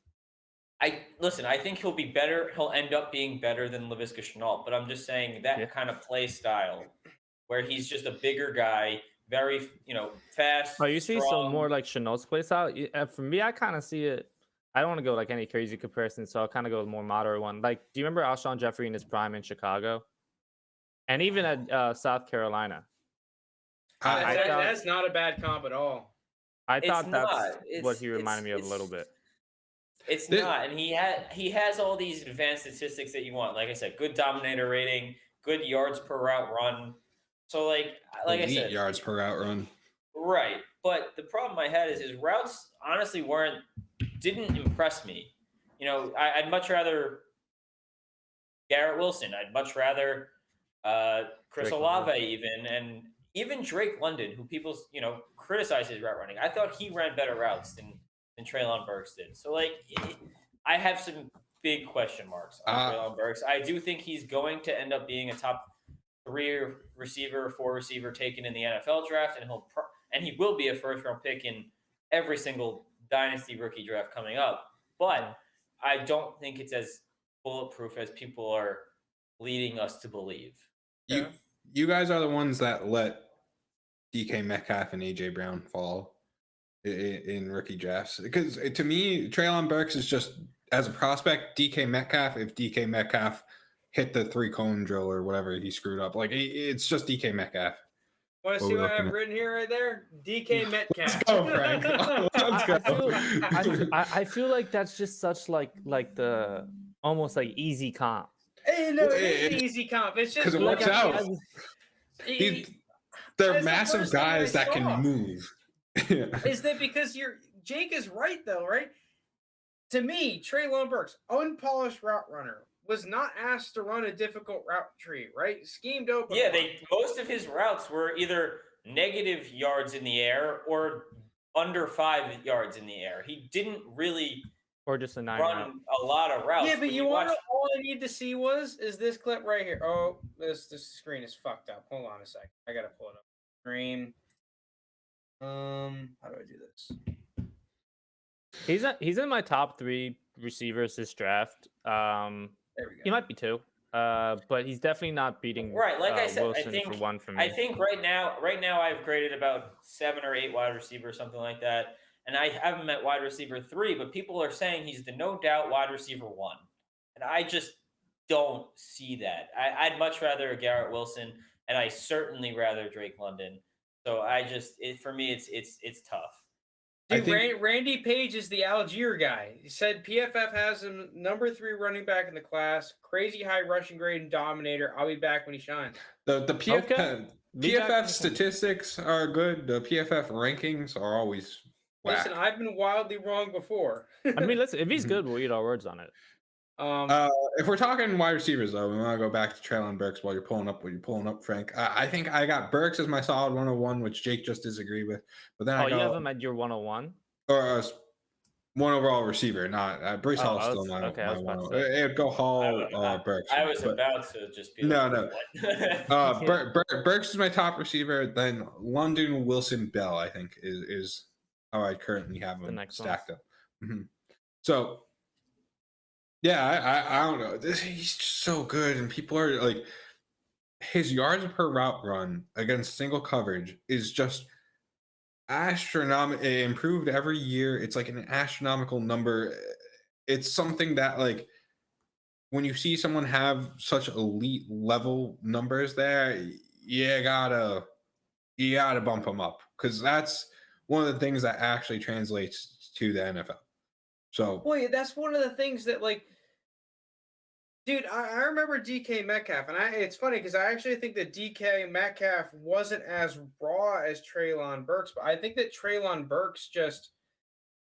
I think he'll be better. He'll end up being better than Laviska Shenault, but I'm just saying that kind of play style where he's just a bigger guy, very, fast. Oh, you see some more like Chenault's play style? For me, I kind of see it. I don't want to go like any crazy comparison, so I'll kind of go with a more moderate one. Like, do you remember Alshon Jeffrey in his prime in Chicago? And even at South Carolina. That's not a bad comp at all. I thought that's what he reminded me of a little bit. It's not, and he has all these advanced statistics that you want. Like I said, good dominator rating, good yards per route run. So like I said, yards per route run. Right, but the problem I had is his routes honestly didn't impress me. I'd much rather Garrett Wilson. I'd much rather Chris Olave even Drake London, who people criticize his route running. I thought he ran better routes than Treylon Burks did. So I have some big question marks on Treylon Burks. I do think he's going to end up being a top 3 receiver, 4 receiver taken in the NFL draft, and he will be a first-round pick in every single Dynasty rookie draft coming up. But I don't think it's as bulletproof as people are leading us to believe. You guys are the ones that let DK Metcalf and AJ Brown fall in rookie drafts, because to me, Treylon Burks is just, as a prospect, DK Metcalf. If DK Metcalf hit the 3-cone drill or whatever he screwed up, it's just DK Metcalf. Want to see what I have written here right there? DK Metcalf. Let's go, Frank. Let's go. I feel like that's just such like the almost like easy comp. Hey, no, it is easy comp. It's just because it works out. They're massive guys that can move. Is that because Jake is right though, right? To me, Treylon Burks, unpolished route runner, was not asked to run a difficult route tree, right? Schemed open. Yeah, most of his routes were either negative yards in the air or under 5 yards in the air. He didn't really or just a 9 run a lot of routes. Yeah, but you want all I need to see is this clip right here. Oh, this screen is fucked up. Hold on a sec. I gotta pull it up. Screen. How do I do this? He's in my top 3 receivers this draft. There we go. He might be 2, but he's definitely not beating. Right, like I said, Wilson I think for 1 for me. I think right now I've graded about 7 or 8 wide receivers, something like that, and I have him at wide receiver 3. But people are saying he's the no doubt wide receiver 1, and I just don't see that. I'd much rather Garrett Wilson, and I certainly rather Drake London. So for me, it's tough. Dude, Randy Page is the Allgeier guy. He said PFF has him number 3 running back in the class, crazy high rushing grade and dominator. I'll be back when he shines. The PFF statistics are good. The PFF rankings are always whack. Listen, I've been wildly wrong before. I mean, listen, if he's good, we'll eat our words on it. If we're talking wide receivers, though, we want to go back to Treylon Burks while you're pulling up, Frank. I think I got Burks as my solid 101, which Jake just disagreed with. But then you have him at your 101? or one overall receiver, not Brees Oh, Hall I still was- my okay, I was one. about to say. It'd go Hall, Burks. I was but- about to just be No, like, no. what? Burks is my top receiver. Then London, Wilson, Bell, I think is how I currently have them next stacked up. So, yeah, I don't know. He's just so good, and people are like, his yards per route run against single coverage is just astronomical. It improved every year. It's like an astronomical number. It's something that, like, when you see someone have such elite level numbers there, you gotta bump them up, because that's one of the things that actually translates to the NFL. So, Boy, that's one of the things that, like, dude, I remember DK Metcalf, and it's funny because I actually think that DK Metcalf wasn't as raw as Treylon Burks, but I think that Treylon Burks just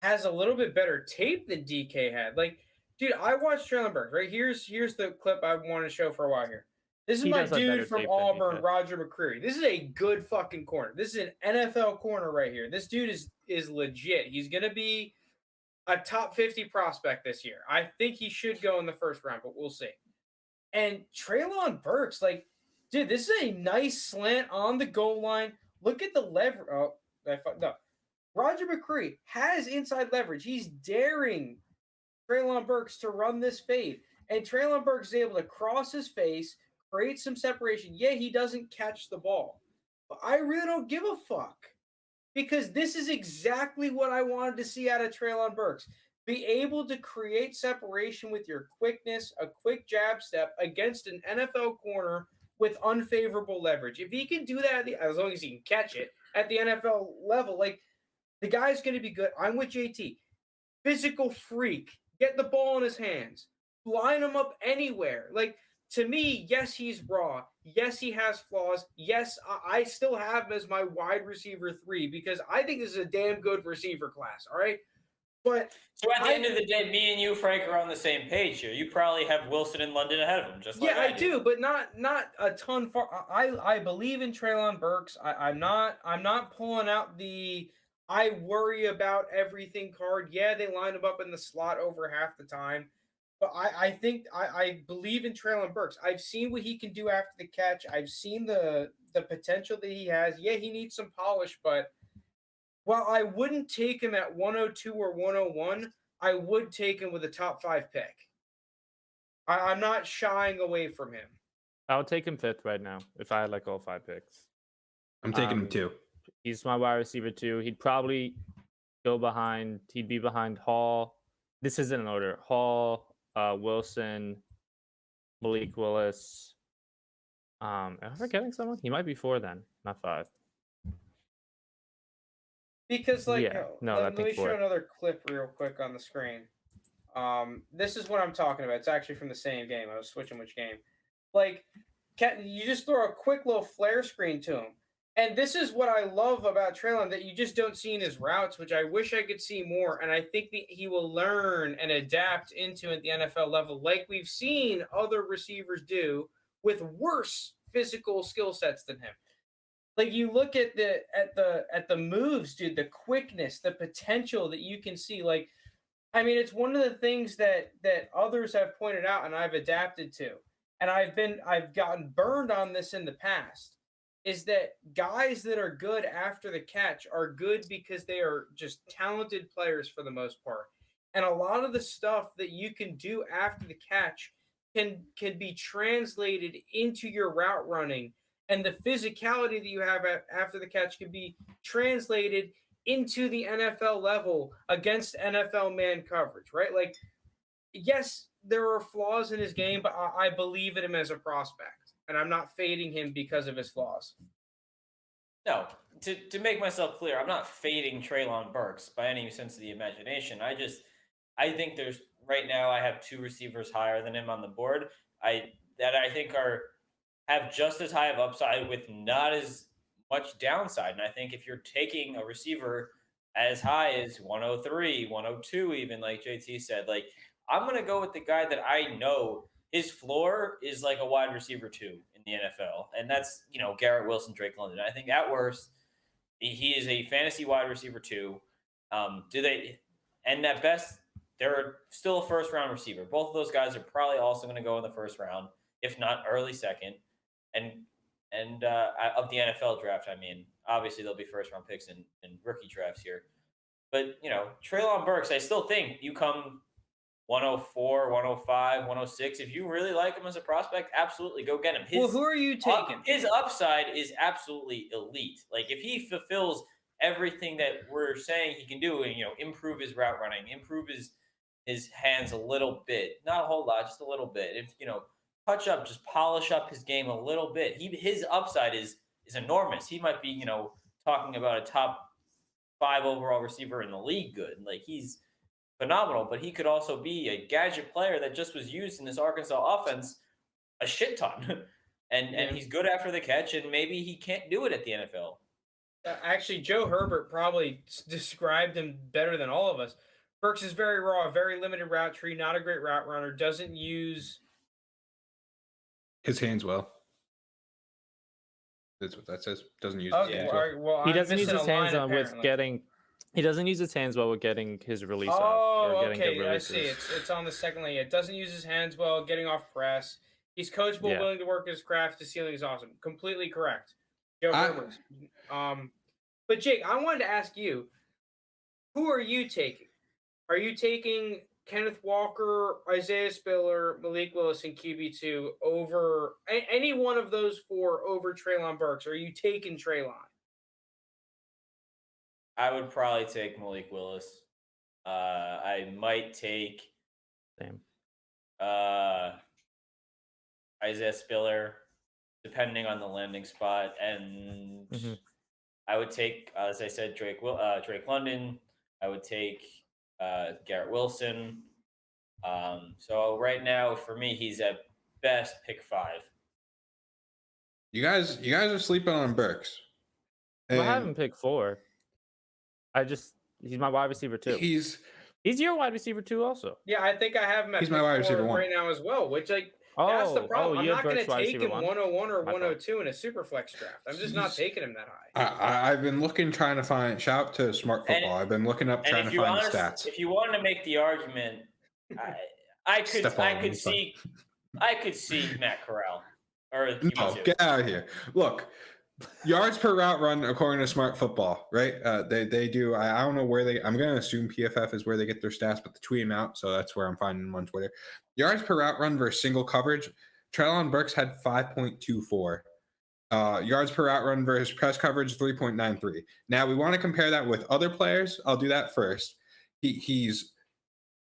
has a little bit better tape than DK had. Like, dude, I watched Treylon Burks, right? Here's the clip I wanted to show for a while here. This is He my does have better dude from tape than Auburn, DK. Roger McCreary. This is a good fucking corner. This is an NFL corner right here. This dude is legit. He's gonna be a top 50 prospect this year. I think he should go in the first round, but we'll see. And Treylon Burks, like, dude, this is a nice slant on the goal line. Look at the leverage. Oh, I fucked up. Roger McCreary has inside leverage. He's daring Treylon Burks to run this fade. And Treylon Burks is able to cross his face, create some separation. Yeah, he doesn't catch the ball. But I really don't give a fuck. Because this is exactly what I wanted to see out of Treylon Burks. Be able to create separation with your quickness, a quick jab step against an NFL corner with unfavorable leverage. If he can do that, as long as he can catch it at the NFL level, like, the guy's going to be good. I'm with JT. Physical freak. Get the ball in his hands. Line him up anywhere. Like, to me, yes, he's raw. Yes, he has flaws. Yes, I still have him as my wide receiver 3 because I think this is a damn good receiver class. All right. But so at the end of the day, me and you, Frank, are on the same page here. You probably have Wilson and London ahead of him, just like I do, but not a ton far. I believe in Treylon Burks. I'm not pulling out the I worry about everything card. Yeah, they line him up in the slot over half the time. But I think I believe in Treylon Burks. I've seen what he can do after the catch. I've seen the potential that he has. Yeah, he needs some polish, but while I wouldn't take him at 102 or 101, I would take him with a top 5 pick. I'm not shying away from him. I would take him 5th right now if I had like all 5 picks. I'm taking him 2. He's my wide receiver 2. He'd probably go behind. He'd be behind Hall. This isn't an order. Hall, Wilson, Malik Willis. Am I forgetting someone? He might be 4 then, not 5. Because, like, Yeah, no, let me show 4. another clip real quick on the screen. This is what I'm talking about. It's actually from the same game. I was switching which game. Like, you just throw a quick little flare screen to him. And this is what I love about Treylon that you just don't see in his routes, which I wish I could see more. And I think that he will learn and adapt into at the NFL level, like we've seen other receivers do with worse physical skill sets than him. Like, you look at the moves, dude, the quickness, the potential that you can see. Like, I mean, it's one of the things that others have pointed out and I've adapted to. And I've gotten burned on this in the past. Is that guys that are good after the catch are good because they are just talented players for the most part. And a lot of the stuff that you can do after the catch can be translated into your route running. And the physicality that you have after the catch can be translated into the NFL level against NFL man coverage, right? Like, yes, there are flaws in his game, but I believe in him as a prospect. And I'm not fading him because of his flaws. No, to make myself clear, I'm not fading Treylon Burks by any sense of the imagination. I think there's right now I have 2 receivers higher than him on the board. I think have just as high of upside with not as much downside. And I think if you're taking a receiver as high as 103, 102, even like JT said, like, I'm going to go with the guy that I know his floor is like a wide receiver 2 in the NFL. And that's, Garrett Wilson, Drake London. I think at worst, he is a fantasy wide receiver 2. Do they? And at best, they're still a first round receiver. Both of those guys are probably also going to go in the first round, if not early second. And of the NFL draft, I mean, obviously there'll be first round picks in rookie drafts here. But, Treylon Burks, I still think you come 104, 105, 106. If you really like him as a prospect, absolutely go get him. Who are you taking? His upside is absolutely elite. Like, if he fulfills everything that we're saying he can do and, improve his route running, improve his hands a little bit, not a whole lot, just a little bit. If, just polish up his game a little bit. His upside is enormous. He might be, talking about a top 5 overall receiver in the league good. Like, he's phenomenal, but he could also be a gadget player that just was used in this Arkansas offense a shit ton. and he's good after the catch, and maybe he can't do it at the NFL. Actually, Joe Herbert probably described him better than all of us. Burks is very raw, very limited route tree, not a great route runner, doesn't use his hands well. That's what that says. Doesn't use his hands well. Well, he doesn't use his hands with getting. He doesn't use his hands well with getting his release off. Oh, okay. I see. It's on the second line. It doesn't use his hands well, getting off press. He's coachable, willing to work his craft. His ceiling is awesome. Completely correct. Joe Herbert. But Jake, I wanted to ask you, who are you taking? Are you taking Kenneth Walker, Isaiah Spiller, Malik Willis, and QB2 over any one of those 4 over Treylon Burks? Or are you taking Treylon? I would probably take Malik Willis. I might take Isaiah Spiller, depending on the landing spot, and I would take, as I said, Drake London. I would take Garrett Wilson. So right now, for me, he's at best pick 5. You guys are sleeping on Burks. I haven't picked 4. He's my wide receiver 2. He's your wide receiver 2 also. Yeah, I think I have him at he's my wide receiver 1 right now as well, which that's the problem. I'm not going to take him 101 or 102 in a super flex draft. I'm just not taking him that high. I've been trying to find. Shout out to Smart Football. I've been looking up trying to find the stats. If you wanted to make the argument, I could see Matt Corral or no, get out of here. Look, yards per route run according to Smart Football, right? They do. I don't know where I'm going to assume PFF is where they get their stats, but they tweet them out, so that's where I'm finding them on Twitter. Yards per route run versus single coverage. Treylon Burks had 5.24. Yards per route run versus press coverage 3.93. Now we want to compare that with other players. I'll do that first. He's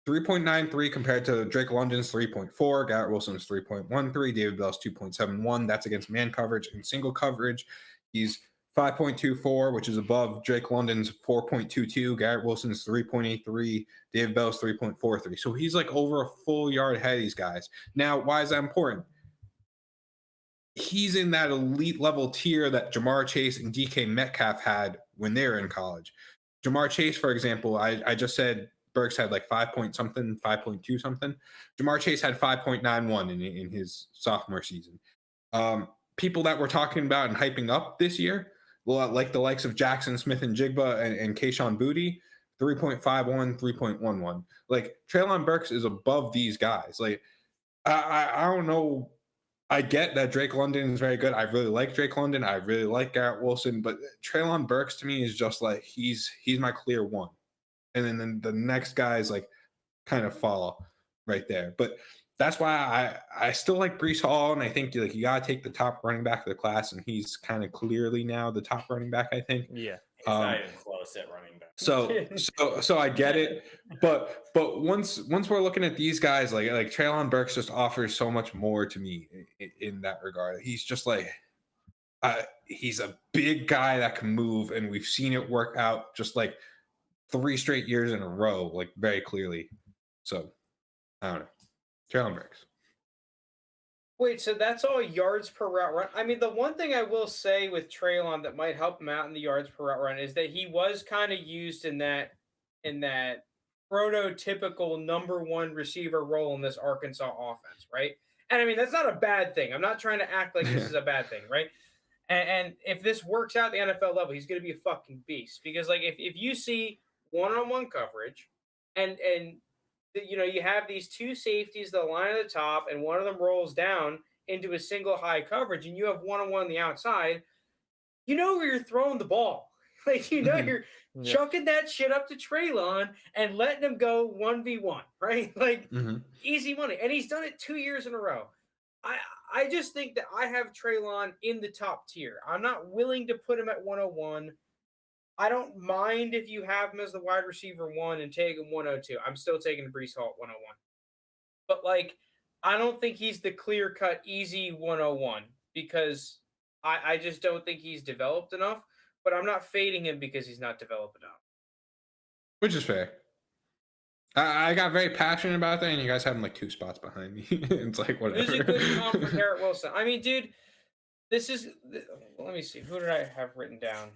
3.93 compared to Drake London's 3.4, Garrett Wilson's 3.13, David Bell's 2.71. That's against man coverage and single coverage. He's 5.24, which is above Drake London's 4.22, Garrett Wilson's 3.83, David Bell's 3.43. So he's like over a full yard ahead of these guys. Now, why is that important? He's in that elite level tier that Jamar Chase and DK Metcalf had when they were in college. Jamar Chase, for example, I just said Burks had like 5.2 something. Jamar Chase had 5.91 in his sophomore season. People that we're talking about and hyping up this year, like the likes of Jackson Smith and Jigba and Kayshon Boutte, 3.51, 3.11. Like Treylon Burks is above these guys. Like I don't know. I get that Drake London is very good. I really like Drake London. I really like Garrett Wilson, but Treylon Burks to me is just like he's my clear 1. And then the next guys like kind of follow right there. But that's why I still like Breece Hall, and I think like you gotta take the top running back of the class, and he's kind of clearly now the top running back, I think. Yeah. It's not even close at running back. So I get it. But once we're looking at these guys, like Treylon Burks just offers so much more to me in that regard. He's just like he's a big guy that can move, and we've seen it work out just like 3 straight years in a row, like very clearly. So I don't know. Treylon Burks. Wait, so that's all yards per route run? I mean, the one thing I will say with Treylon that might help him out in the yards per route run is that he was kind of used in that prototypical number 1 receiver role in this Arkansas offense, right? And I mean, that's not a bad thing. I'm not trying to act like this is a bad thing, right? And if this works out at the NFL level, he's going to be a fucking beast. Because, like, if you see one-on-one coverage, and you have these two safeties that line at the top, and one of them rolls down into a single high coverage, and you have one-on-one on the outside, you know where you're throwing the ball. Like, you're chucking that shit up to Treylon and letting him go 1v1, right? Like, easy money. And he's done it 2 years in a row. I just think that I have Treylon in the top tier. I'm not willing to put him at 101. I don't mind if you have him as the wide receiver 1 and take him 102. I'm still taking Breece Hall at 101. But, like, I don't think he's the clear-cut, easy 101 because I just don't think he's developed enough. But I'm not fading him because he's not developed enough. Which is fair. I got very passionate about that, and you guys have him like 2 spots behind me. It's like, whatever. This is a good comp for Garrett Wilson. I mean, dude, let me see. Who did I have written down?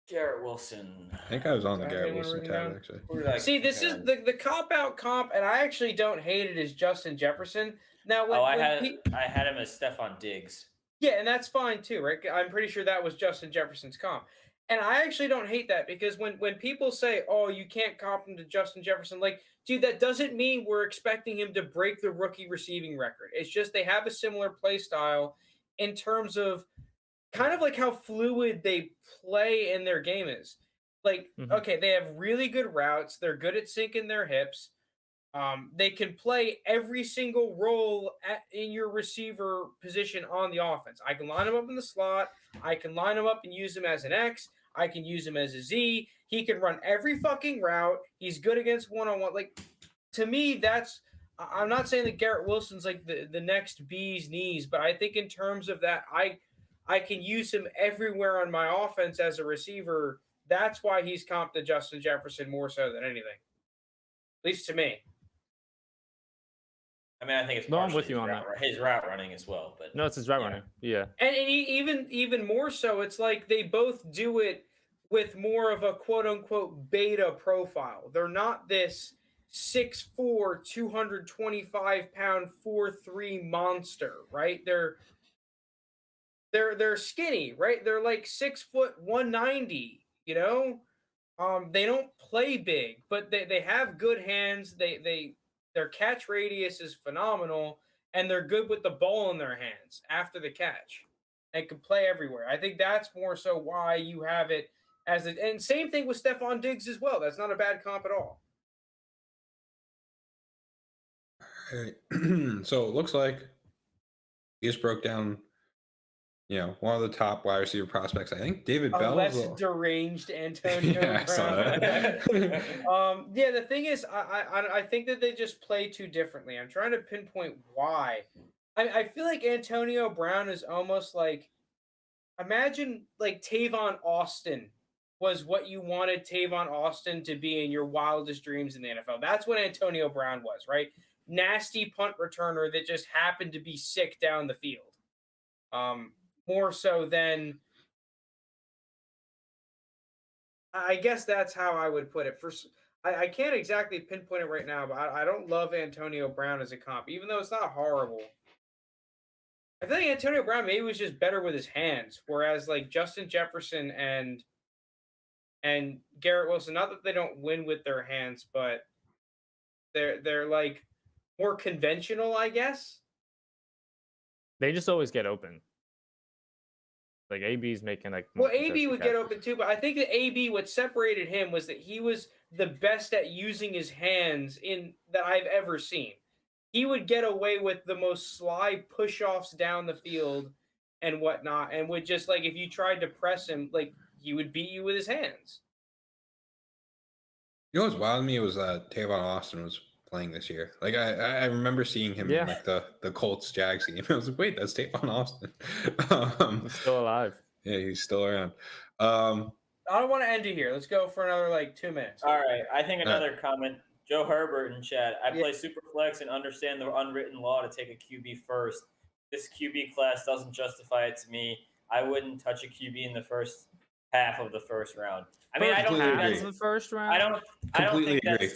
Garrett Wilson. I think I was on the Garrett Wilson tab, actually. See, this is the cop-out comp, and I actually don't hate it, as Justin Jefferson. Now, I had him as Stephon Diggs. Yeah, and that's fine too, right? I'm pretty sure that was Justin Jefferson's comp. And I actually don't hate that because when people say, oh, you can't comp him to Justin Jefferson, like, dude, that doesn't mean we're expecting him to break the rookie receiving record. It's just they have a similar play style in terms of kind of like how fluid they play in their game is. Like, okay, they have really good routes. They're good at sinking their hips. They can play every single role in your receiver position on the offense. I can line him up in the slot. I can line him up and use him as an X. I can use him as a Z. He can run every fucking route. He's good against one-on-one. Like, to me, I'm not saying that Garrett Wilson's like the next bee's knees, but I think in terms of that, I can use him everywhere on my offense as a receiver. That's why he's comped to Justin Jefferson more so than anything. At least to me. I mean, I think it's I'm with you on that. His route running as well, but no, it's his route running. Yeah, and even more so, it's like they both do it with more of a quote unquote beta profile. They're not this 6'4", 225-pound 4'3" monster, right? They're skinny, right? They're like 6 foot 190. You know, they don't play big, but they have good hands. Their catch radius is phenomenal, and they're good with the ball in their hands after the catch and can play everywhere. I think that's more so why you have it as and same thing with Stephon Diggs as well. That's not a bad comp at all. All right. So it looks like he just broke down, one of the top wide receiver prospects. I think David Bell. Less deranged Antonio Brown. I saw that. The thing is, I think that they just play too differently. I'm trying to pinpoint why. I feel like Antonio Brown is almost like, imagine like Tavon Austin was what you wanted Tavon Austin to be in your wildest dreams in the NFL. That's what Antonio Brown was, right? Nasty punt returner that just happened to be sick down the field. More so than, I guess that's how I would put it. I can't exactly pinpoint it right now, but I don't love Antonio Brown as a comp, even though it's not horrible. I think Antonio Brown maybe was just better with his hands, whereas like Justin Jefferson and Garrett Wilson, not that they don't win with their hands, but they're like more conventional, I guess. They just always get open. Like AB's making like. Well, AB would get open too, but I think that AB, what separated him was that he was the best at using his hands that I've ever seen. He would get away with the most sly push-offs down the field and whatnot, and would just like, if you tried to press him, like he would beat you with his hands. You know what's wild to me was Tavon Austin was playing this year. Like I remember seeing him in like the Colts Jags game. I was like, wait, that's Tavon Austin. He's still alive. Yeah, he's still around. I don't want to end it here. Let's go for another like 2 minutes. All right. I think another comment. Joe Herbert in chat. I play Superflex and understand the unwritten law to take a QB first. This QB class doesn't justify it to me. I wouldn't touch a QB in the first half of the first round. I mean, I don't think that's the first round. I don't think agree.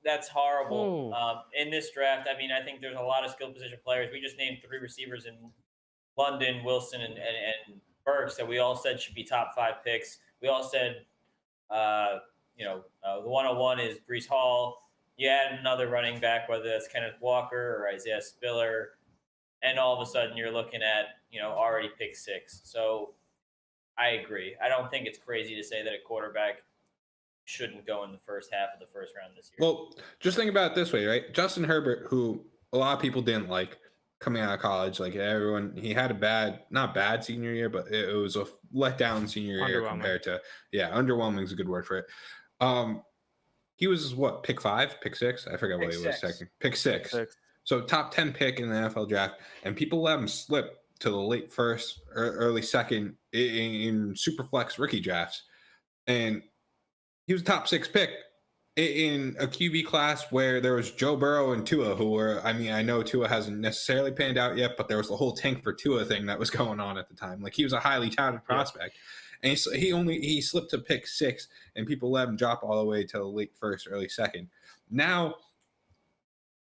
that's horrible. In this draft, I mean, I think there's a lot of skill position players. We just named 3 receivers in London, Wilson, and Burks that we all said should be top 5 picks. We all said the 101 is Breece Hall. You add another running back, whether that's Kenneth Walker or Isaiah Spiller, and all of a sudden you're looking at, already pick 6. So I agree. I don't think it's crazy to say that a quarterback shouldn't go in the first half of the first round this year. Well, just think about it this way, right? Justin Herbert, who a lot of people didn't like coming out of college, like everyone, he had a not bad senior year, but it was a letdown senior year compared to, underwhelming is a good word for it. He was pick 5, pick 6? I forget what he was second. Pick 6. So top 10 pick in the NFL draft, and people let him slip to the late first or early second in Superflex rookie drafts. And he was a top 6 pick in a QB class where there was Joe Burrow and Tua, who were, I know Tua hasn't necessarily panned out yet, but there was the whole tank for Tua thing that was going on at the time. Like, he was a highly touted prospect. And he slipped to pick 6, and people let him drop all the way to the late first, early second. Now,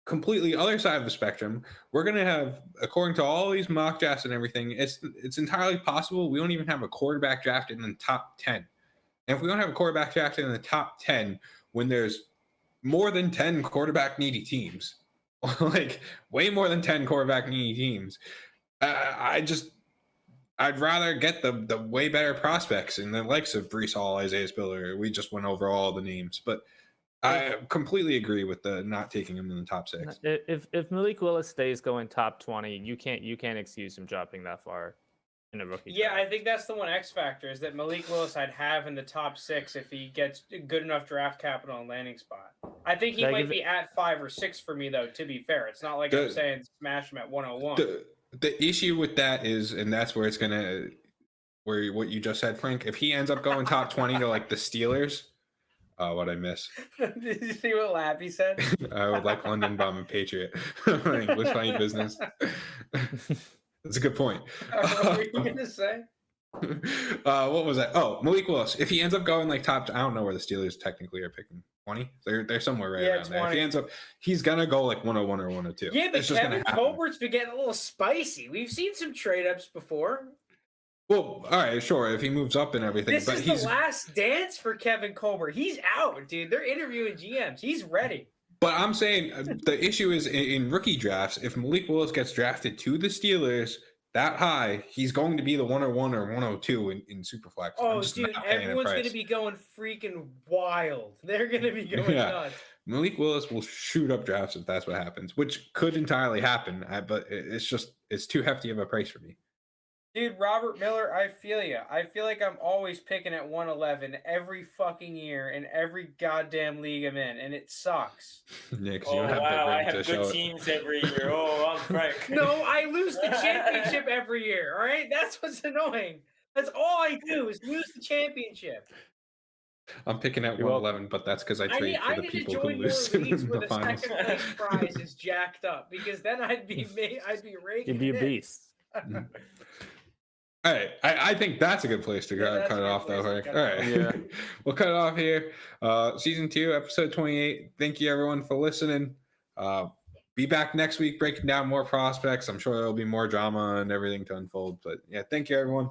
completely other side of the spectrum, we're going to have, according to all these mock drafts and everything, it's entirely possible we don't even have a quarterback drafted in the top 10. And if we don't have a quarterback drafted in the top 10, when there's more than 10 quarterback needy teams, like way more than 10 quarterback needy teams, I'd rather get the way better prospects in the likes of Breece Hall, Isaiah Spiller. We just went over all the names, but I completely agree with the not taking him in the top 6. If Malik Willis stays going top 20, you can't excuse him dropping that far in a rookie. Yeah, draft. I think that's the one X factor is that Malik Willis I'd have in the top 6 if he gets good enough draft capital and landing spot. I think he might be at 5 or 6 for me though. To be fair, it's not like I'm saying smash him at 101. The issue with that is, and that's where it's gonna, where what you just said, Frank. If he ends up going top 20 to like the Steelers, what I miss. Did you see what Lappy said? I would like London Bomb and Patriot. English funny business. That's a good point. What were you gonna say? What was that? Oh, Malik Willis. If he ends up going like top, I don't know where the Steelers technically are picking. 20? They're somewhere right around 20. there. If he ends up, he's gonna go like 101 or 102. Yeah, but it's just Kevin Colbert's been getting a little spicy. We've seen some trade ups before. Well, all right, sure. If he moves up and everything, This but is the last dance for Kevin Colbert. He's out, dude. They're interviewing GMs. He's ready. But I'm saying the issue is in rookie drafts. If Malik Willis gets drafted to the Steelers that high, he's going to be the 101 or 102 in Superflex. Oh, dude, everyone's going to be going freaking wild. They're going to be going nuts. Malik Willis will shoot up drafts if that's what happens, which could entirely happen. But it's too hefty of a price for me. Dude, Robert Miller, I feel you. I feel like I'm always picking at 111 every fucking year in every goddamn league I'm in, and it sucks. Yeah, because you don't have I have good teams every year. Oh, I'm Frank. No, I lose the championship every year, all right? That's what's annoying. That's all I do is lose the championship. I'm picking at 111, but that's because I trade for the people who lose in the finals. Second place prize is jacked up, because then I'd be raking. You'd be a beast. All right, I think that's a good place to cut it off, though. All right, yeah, we'll cut it off here. Season 2, episode 28. Thank you, everyone, for listening. Be back next week breaking down more prospects. I'm sure there'll be more drama and everything to unfold. But yeah, thank you, everyone.